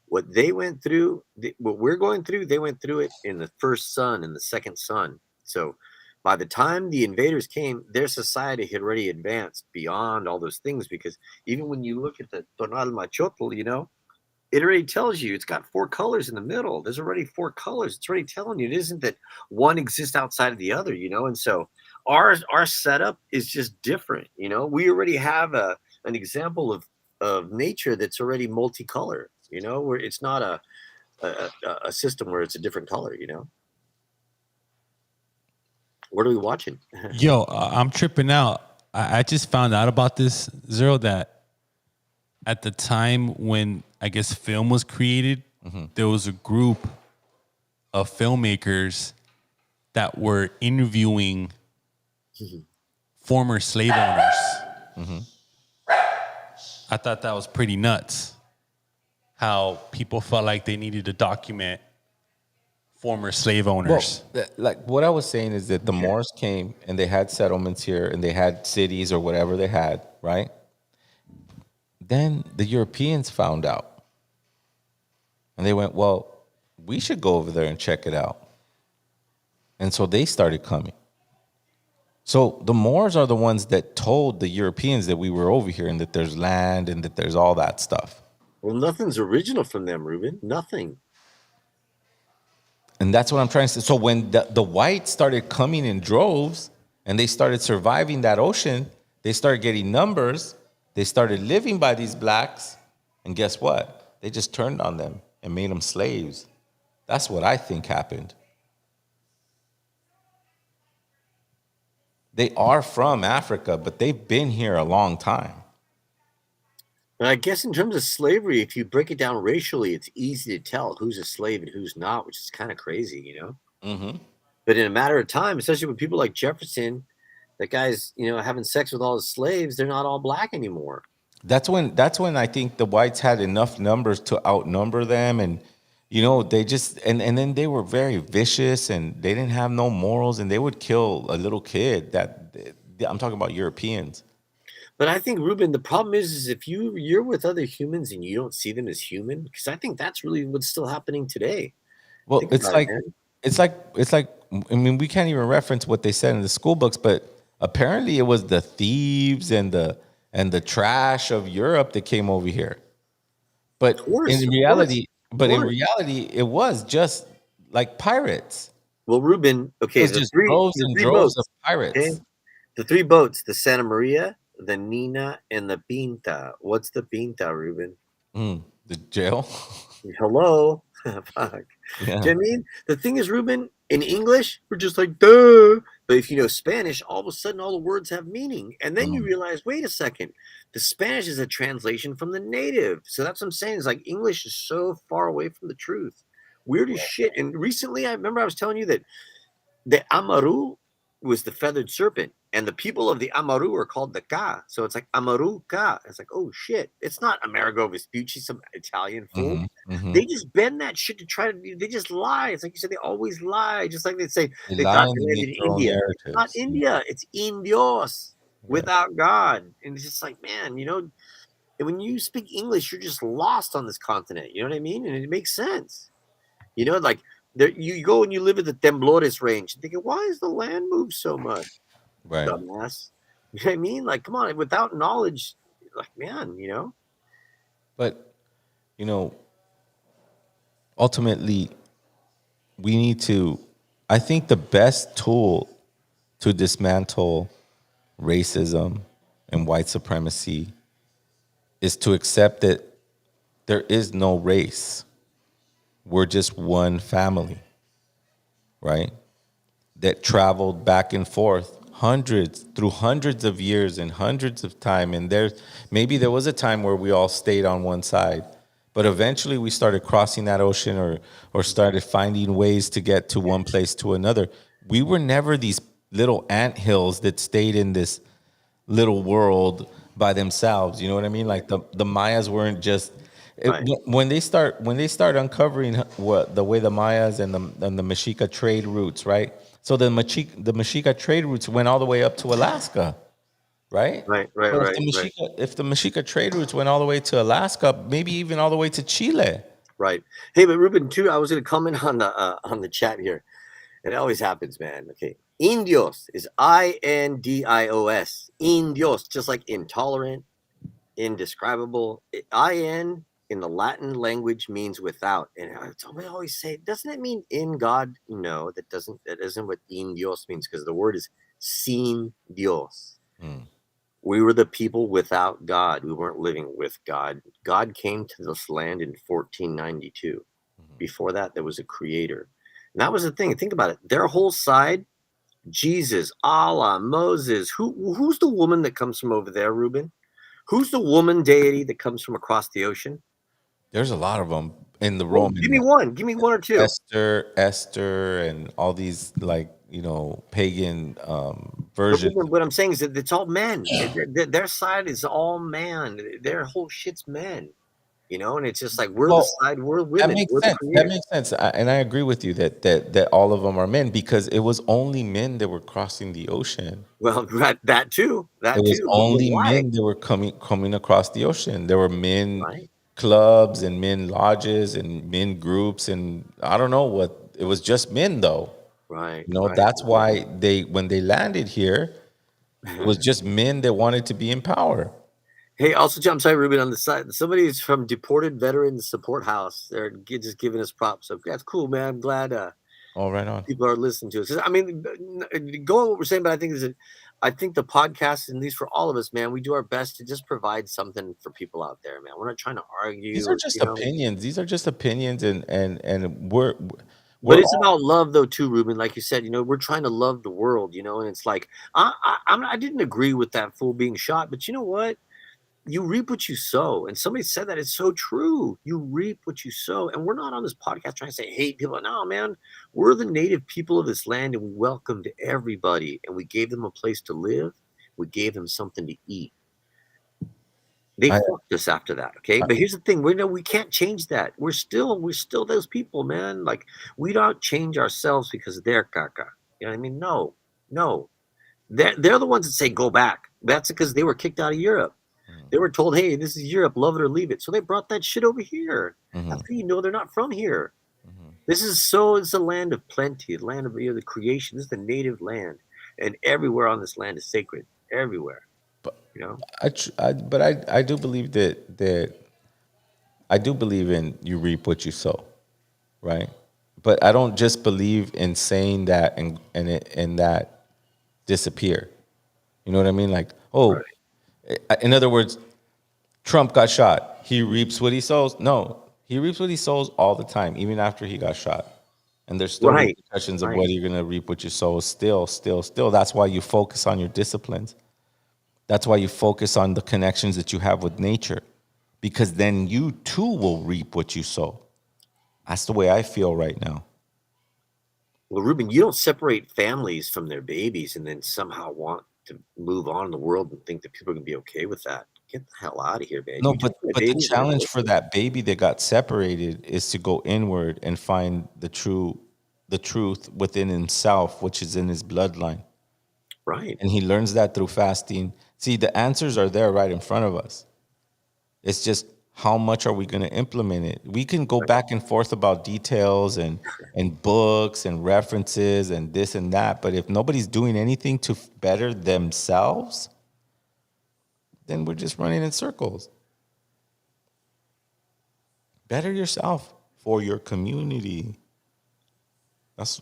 What they went through, what we're going through, they went through it in the first sun and the second sun. So by the time the invaders came, their society had already advanced beyond all those things, because even when you look at the Tonal Machotl, you know, it already tells you it's got 4 colors in the middle. There's already 4 colors. It's already telling you it isn't that one exists outside of the other, you know. And so our setup is just different, you know. We already have an example of nature that's already multicolor, you know, where it's not a system where it's a different color, you know. What are we watching? Yo, I'm tripping out. I just found out about this, Zero, that at the time when I guess film was created, there was a group of filmmakers that were interviewing former slave owners. I thought that was pretty nuts. How people felt like they needed to document former slave owners. Well, like what I was saying is that the Moors came and they had settlements here and they had cities or whatever they had, right? Then the Europeans found out. And they went, well, we should go over there and check it out. And so they started coming. So the Moors are the ones that told the Europeans that we were over here and that there's land and that there's all that stuff. Well, nothing's original from them, Ruben. Nothing. And that's what I'm trying to say. So when the whites started coming in droves and they started surviving that ocean, they started getting numbers. They started living by these blacks. And guess what? They just turned on them and made them slaves. That's what I think happened. They are from Africa, but they've been here a long time. And I guess in terms of slavery, if you break it down racially, it's easy to tell who's a slave and who's not, which is kind of crazy, you know? Mm-hmm. But in a matter of time, especially with people like Jefferson, that guy's, you know, having sex with all his slaves, they're not all black anymore. That's when I think the whites had enough numbers to outnumber them. And, you know, they just, and then they were very vicious and they didn't have no morals and they would kill a little kid. I'm talking about Europeans. But I think, Ruben, the problem is if you're with other humans and you don't see them as human, because I think that's really what's still happening today. Well, it's like, I mean, we can't even reference what they said in the school books, but apparently it was the thieves and the trash of Europe that came over here. But in reality, it was just like pirates. Well, Ruben, okay, it was just droves and droves of pirates. Okay? The 3 boats, the Santa Maria, the Nina, and the Pinta. What's the Pinta, Ruben? The jail. Hello. Fuck. Yeah. Do you know what I mean? The thing is, Ruben, in English, we're just like, duh. But if you know Spanish, all of a sudden all the words have meaning. And then you realize, wait a second, the Spanish is a translation from the native. So that's what I'm saying. Is like English is so far away from the truth. Weird as shit. And recently, I remember I was telling you that the Amaru was the feathered serpent. And the people of the Amaru are called the Ka. So it's like Amaru Ka. It's like, oh shit. It's not Amerigo Vespucci, some Italian fool. They just bend that shit to try to, they just lie. It's like you said, they always lie. Just like they say, they thought they lived in India. It's not India. It's Indios, without God. And it's just like, man, you know, when you speak English, you're just lost on this continent. You know what I mean? And it makes sense. You know, like you go and you live at the Temblores range and thinking, why is the land moved so much? Right. Dumbass. You know what I mean? Like, come on, without knowledge, like, man, you know? But, you know, ultimately, we need to, I think the best tool to dismantle racism and white supremacy is to accept that there is no race. We're just one family, right? That traveled back and forth through hundreds of years and hundreds of time. And there was a time where we all stayed on one side, but eventually we started crossing that ocean or started finding ways to get to one place to another. We were never these little anthills that stayed in this little world by themselves. You know what I mean? Like the Mayas weren't just Right. When they start uncovering what the way the Mayas and the Mexica trade routes, right? So the Mexica trade routes went all the way up to Alaska, right? Right. So if the Mexica trade routes went all the way to Alaska, maybe even all the way to Chile. Right. Hey, but Ruben, too, I was going to comment on the chat here. It always happens, man. Okay. Indios is INDIOS. Indios, just like intolerant, indescribable. In in the Latin language means without. And I always say, doesn't it mean in God? No, that doesn't. That isn't what in Dios means, because the word is sin Dios. We were the people without God. We weren't living with God. God came to this land in 1492. Before that, there was a creator. And that was the thing. Think about it. Their whole side, Jesus, Allah, Moses. Who's the woman that comes from over there, Ruben? Who's the woman deity that comes from across the ocean? There's a lot of them in the Well, Roman. give me one. Give me one or two. Esther, and all these pagan versions. What I'm saying is that it's all men. Their side is all man. Their whole shit's men. And it's just like we're the side, we're women. That makes we're sense. That makes sense, and I agree with you that all of them are men, because it was only men that were crossing the ocean. Well, that too. It was only men that were coming across the ocean. There were men clubs and men lodges and men groups, and I don't know what. It was just men, though. Right. That's why when they landed here, it was just men that wanted to be in power. Hey, also, I'm sorry, Ruben, on the side, somebody's from Deported Veterans Support House. They're just giving us props. So that's cool, man. I'm glad right on. people are listening to us. I mean, go on what we're saying, but I think the podcast, and these for all of us, man, we do our best to just provide something for people out there, man. We're not trying to argue. These are just opinions. These are just opinions, and we're but it's about love, though, too, Ruben. Like you said, we're trying to love the world, and it's like I didn't agree with that fool being shot, but you know what? You reap what you sow. And somebody said that. It's so true. You reap what you sow. And we're not on this podcast trying to say hate people. No, man. We're the native people of this land, and we welcomed everybody, and we gave them a place to live. We gave them something to eat. They fucked us after that, okay? But here's the thing. We can't change that. We're still those people, man. Like, we don't change ourselves because they're caca. You know what I mean? No. They're the ones that say go back. That's because they were kicked out of Europe. They were told, hey, this is Europe, love it or leave it. So they brought that shit over here. That's how you know they're not from here. It's a land of plenty, a land of the creation. This is the native land. And everywhere on this land is sacred. Everywhere. But I do believe that I do believe in you reap what you sow, right? But I don't just believe in saying that and that disappear. You know what I mean? Like, in other words, Trump got shot. He reaps what he sows. No, he reaps what he sows all the time, even after he got shot. And there's still repercussions of whether you're going to reap what you sow. Still. That's why you focus on your disciplines. That's why you focus on the connections that you have with nature, because then you too will reap what you sow. That's the way I feel right now. Well, Ruben, you don't separate families from their babies and then somehow want to move on in the world and think that people are going to be okay with that. Get the hell out of here, baby. No, but the challenge for that baby that got separated is to go inward and find the truth within himself, which is in his bloodline. Right. And he learns that through fasting. See, the answers are there right in front of us. It's just, how much are we going to implement it? We can go back and forth about details and books and references and this and that, but if nobody's doing anything to better themselves, then we're just running in circles. Better yourself for your community.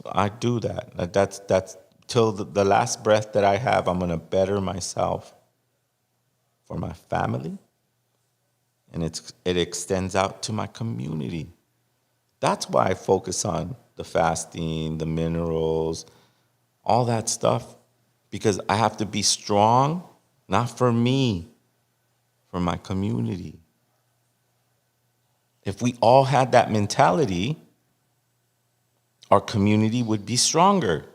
I do that. That's till the last breath that I have. I'm gonna better myself for my family, and it extends out to my community. That's why I focus on the fasting, the minerals, all that stuff, because I have to be strong, not for me, for my community. If we all had that mentality, our community would be stronger.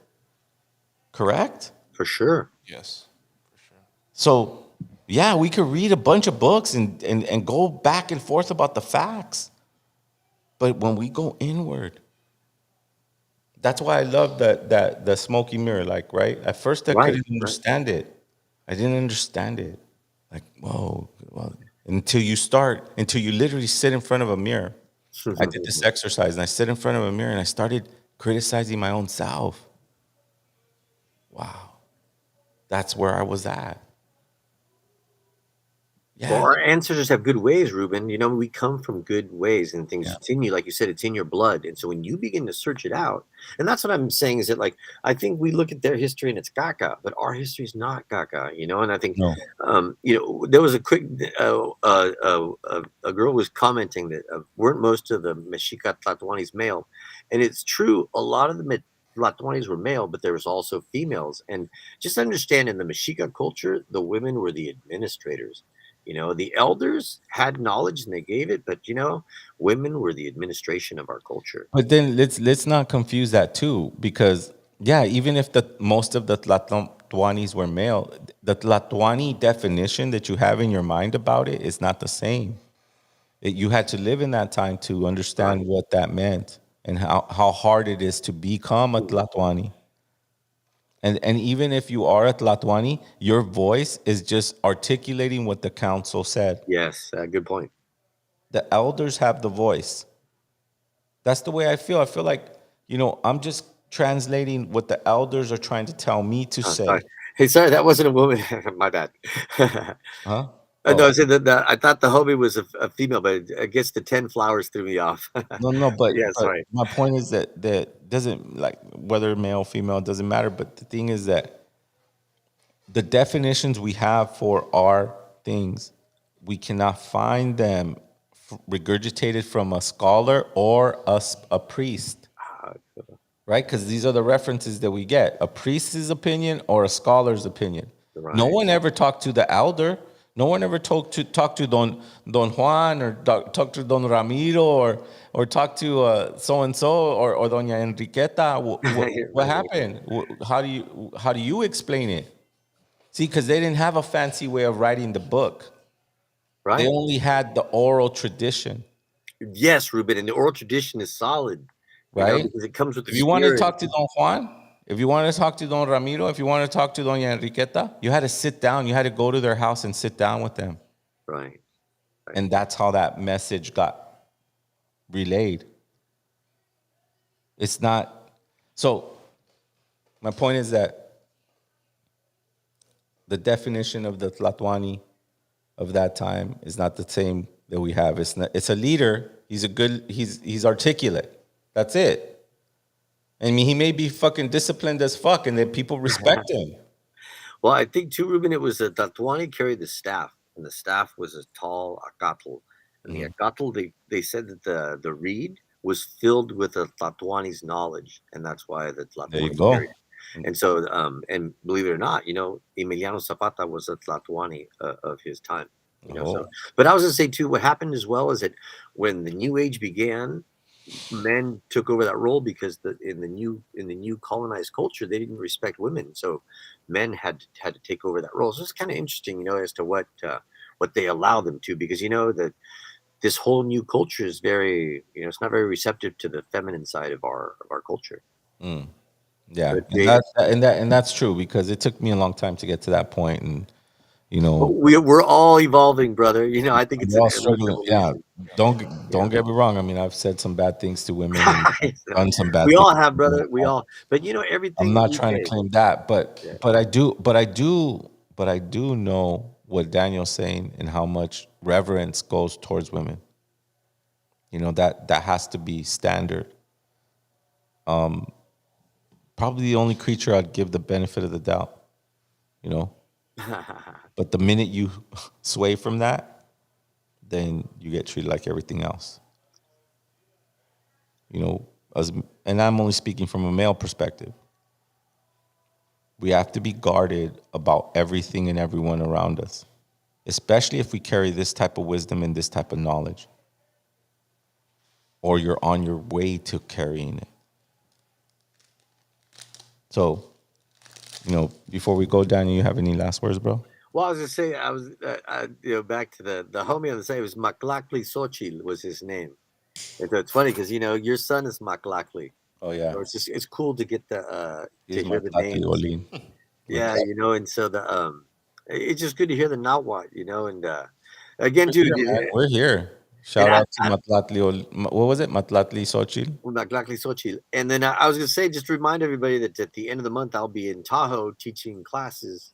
Correct? For sure. Yes, for sure. So Yeah, we could read a bunch of books and go back and forth about the facts. But when we go inward, that's why I love that the smoky mirror. Like, right? At first I Right. couldn't understand it. I didn't understand it. Like, whoa, well, until you literally sit in front of a mirror. I did this exercise and I sit in front of a mirror and I started criticizing my own self. Wow. That's where I was at. Well, Yeah. our ancestors have good ways, Ruben. You know, we come from good ways, and things Yeah. it's in you, like you said, it's in your blood. And so when you begin to search it out, and that's what I'm saying is that, like, I think we look at their history and it's caca, but our history is not caca, you know. And I think, No. there was a quick, a girl was commenting that weren't most of the Mexica Tlatoanis male, and it's true. A lot of the Tlatoanis were male, but there was also females. And just understand, in the Mexica culture, the women were the administrators. You know, the elders had knowledge and they gave it, but women were the administration of our culture. But then let's not confuse that too, because yeah, even if the most of the Tlatoanis were male, the Tlatoani definition that you have in your mind about it is not the same. You had to live in that time to understand Right. what that meant and how hard it is to become a Tlatoani. And even if you are a Tlatoani, your voice is just articulating what the council said. Yes, good point. The elders have the voice. That's the way I feel. I feel like, I'm just translating what the elders are trying to tell me to Oh, say. sorry. Hey, sorry, that wasn't a woman. My bad. Huh? No, I Oh, said that I thought the homie was a female, but I guess the 10 flowers threw me off. no, Yeah, but sorry. my point is that doesn't, like, whether male, female, doesn't matter. But the thing is that the definitions we have for our things, we cannot find them regurgitated from a scholar or a priest. Right? Because these are the references that we get: a priest's opinion or a scholar's opinion. No Right. one ever talked to the elder. No one ever talked to Don Juan, or talked to Don Ramiro, or talked to so and so, or Doña Enriqueta. What Right. happened? How do you explain it? See, because they didn't have a fancy way of writing the book. They Right. only had the oral tradition, Yes, Ruben, and the oral tradition is solid, right? because it comes with the If you want to spirit. talk to Don Juan, if you want to talk to Don Ramiro, if you want to talk to Doña Enriqueta, you had to sit down. You had to go to their house and sit down with them. Right. And that's how that message got relayed. It's not. So my point is that the definition of the Tlatoani of that time is not the same that we have. It's a leader. He's articulate. That's it. I mean, he may be fucking disciplined as fuck, and then people respect him. Well, I think too, Ruben, it was that Tatuani carried the staff, and the staff was a tall acatl. And the acatl, they said that the reed was filled with the Tlatoani's knowledge, and that's why the There you Tlatoani go. carried it. And so, and believe it or not, Emiliano Zapata was a Tlatoani of his time. So, Oh, but I was gonna say too, what happened as well is that when the New Age began, men took over that role because in the new colonized culture they didn't respect women, so men had to take over that role. So it's kind of interesting, as to what they allow them to, because that this whole new culture is very, it's not very receptive to the feminine side of our culture. yeah, But and that's true, because it took me a long time to get to that point, and you know, we're all evolving, brother. I think it's we're an all endless struggling. Yeah, evolution. don't get me wrong. I mean, I've said some bad things to women and done some bad We things. all have, brother. We all, but I'm everything not these trying to days. claim that, Yeah. but I do know what Daniel's saying and how much reverence goes towards women. That has to be standard. Probably the only creature I'd give the benefit of the doubt. But the minute you sway from that, then you get treated like everything else. And I'm only speaking from a male perspective. We have to be guarded about everything and everyone around us, especially if we carry this type of wisdom and this type of knowledge, or you're on your way to carrying it. So, before we go, Daniel, you have any last words, bro? Well, I was gonna say, back to the homie on the side. It was Maklakli Sochil was his name. And so it's funny because your son is Maklakli. Oh yeah, So it's cool to get he's to my hear the Tati names. Olin. Yeah, and so it's just good to hear the Nawat, and again, dude, We're here. Shout out to Matlatli. What was it? Matlatli Xochitl? Maklakli Sochil. And then I was gonna say, just remind everybody that at the end of the month I'll be in Tahoe teaching classes.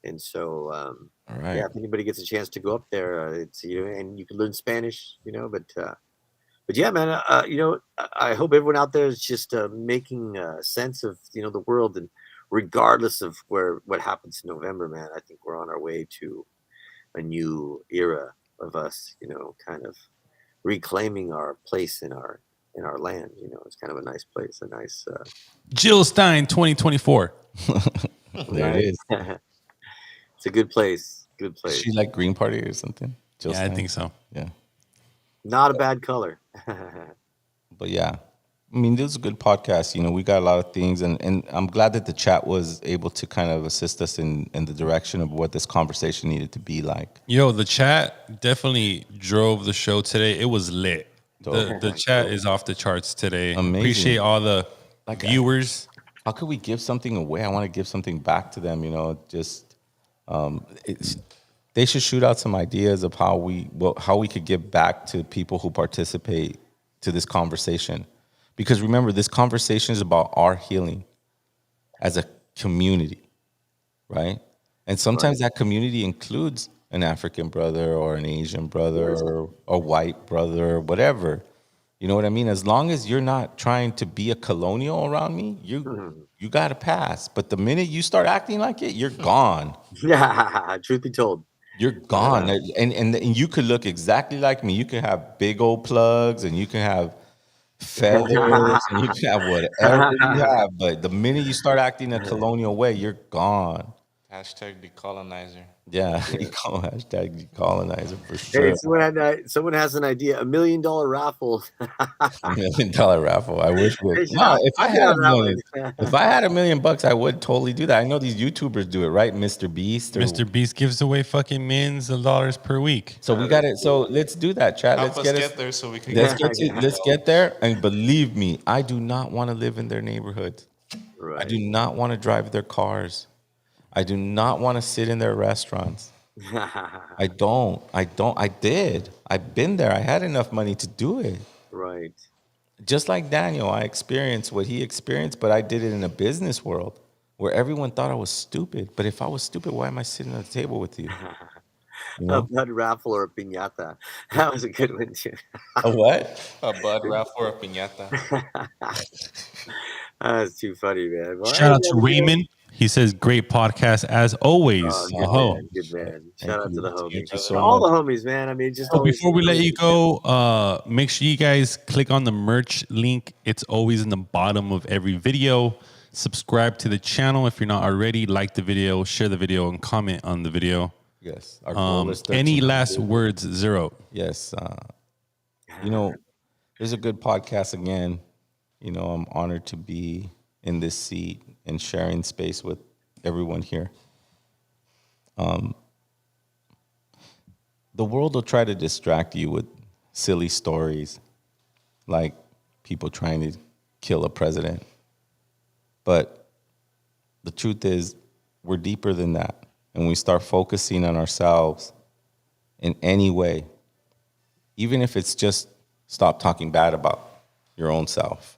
And so, All right. yeah, if anybody gets a chance to go up there, it's and you can learn Spanish, but yeah, man, I hope everyone out there is just making sense of the world, and regardless of what happens in November, man, I think we're on our way to a new era of us, kind of reclaiming our place in our land. It's kind of a nice place, a nice. Jill Stein 2024. There it is. It's a good place. Good place. Is she like Green Party or something? Jill Yeah, I Stein? think so. Yeah. Not a bad color. But yeah, I mean, this is a good podcast. We got a lot of things, and I'm glad that the chat was able to kind of assist us in the direction of what this conversation needed to be like. The chat definitely drove the show today. It was lit. The chat is off the charts today. Amazing. Appreciate all the viewers. How could we give something away? I want to give something back to them. They should shoot out some ideas of how we could give back to people who participate to this conversation. Because remember, this conversation is about our healing as a community, right? And sometimes that community includes an African brother or an Asian brother or a white brother or whatever. You know what I mean? As long as you're not trying to be a colonial around me, you got to pass. But the minute you start acting like it, you're gone. Yeah, truth be told. You're gone. And you could look exactly like me. You can have big old plugs and you can have feathers and you can have whatever you have. But the minute you start acting a colonial way, you're gone. Hashtag decolonizer. Yeah, hashtag decolonizer for sure. Hey, someone has an idea. $1 million raffle. $1 million raffle. I wish. If I had $1 million, I would totally do that. I know these YouTubers do it, right? Mr. Beast. Mr. Beast gives away fucking millions of dollars per week. So we got it. So let's do that, chat. Help us get there so we can. Let's get there. And believe me, I do not want to live in their neighborhood. Right. I do not want to drive their cars. I do not want to sit in their restaurants. I don't. I did. I've been there. I had enough money to do it. Right. Just like Daniel, I experienced what he experienced, but I did it in a business world where everyone thought I was stupid. But if I was stupid, why am I sitting at the table with you? A bud raffle or a piñata. That was a good one too. A what? A bud raffle or a piñata. That's too funny, man. Well, Shout out to Raymond. He says, great podcast as always. Good man. Shout out to the homies. So all the homies, man. I mean, just before we let you go, make sure you guys click on the merch link. It's always in the bottom of every video. Subscribe to the channel if you're not already. Like the video, share the video, and comment on the video. Yes. Our goal is 13. Any last words, Zero? Yes. There's a good podcast again. I'm honored to be in this seat and sharing space with everyone here. The world will try to distract you with silly stories like people trying to kill a president. But the truth is, we're deeper than that. And we start focusing on ourselves in any way, even if it's just stop talking bad about your own self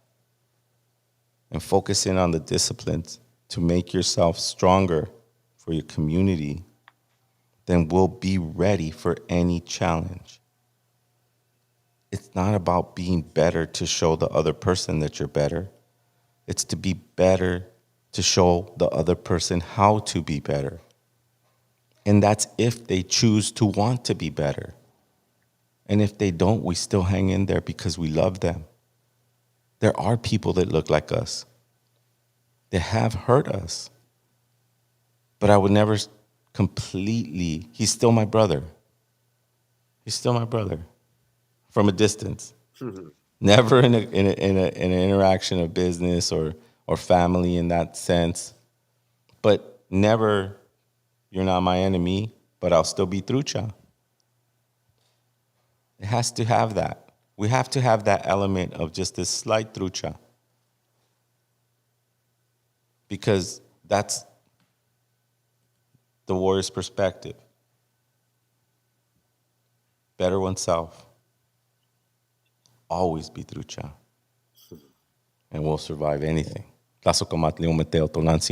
and focusing on the disciplines to make yourself stronger for your community, then we'll be ready for any challenge. It's not about being better to show the other person that you're better. It's to be better to show the other person how to be better. And that's if they choose to want to be better. And if they don't, we still hang in there because we love them. There are people that look like us. They have hurt us. But I would never completely, he's still my brother. He's still my brother from a distance. Never in an interaction of business or family in that sense, but never You're not my enemy, but I'll still be trucha. It has to have that. We have to have that element of just this slight trucha. Because that's the warrior's perspective. Better oneself. Always be trucha. And we'll survive anything. Tlazo Camatli, Umeteo, Tolansi.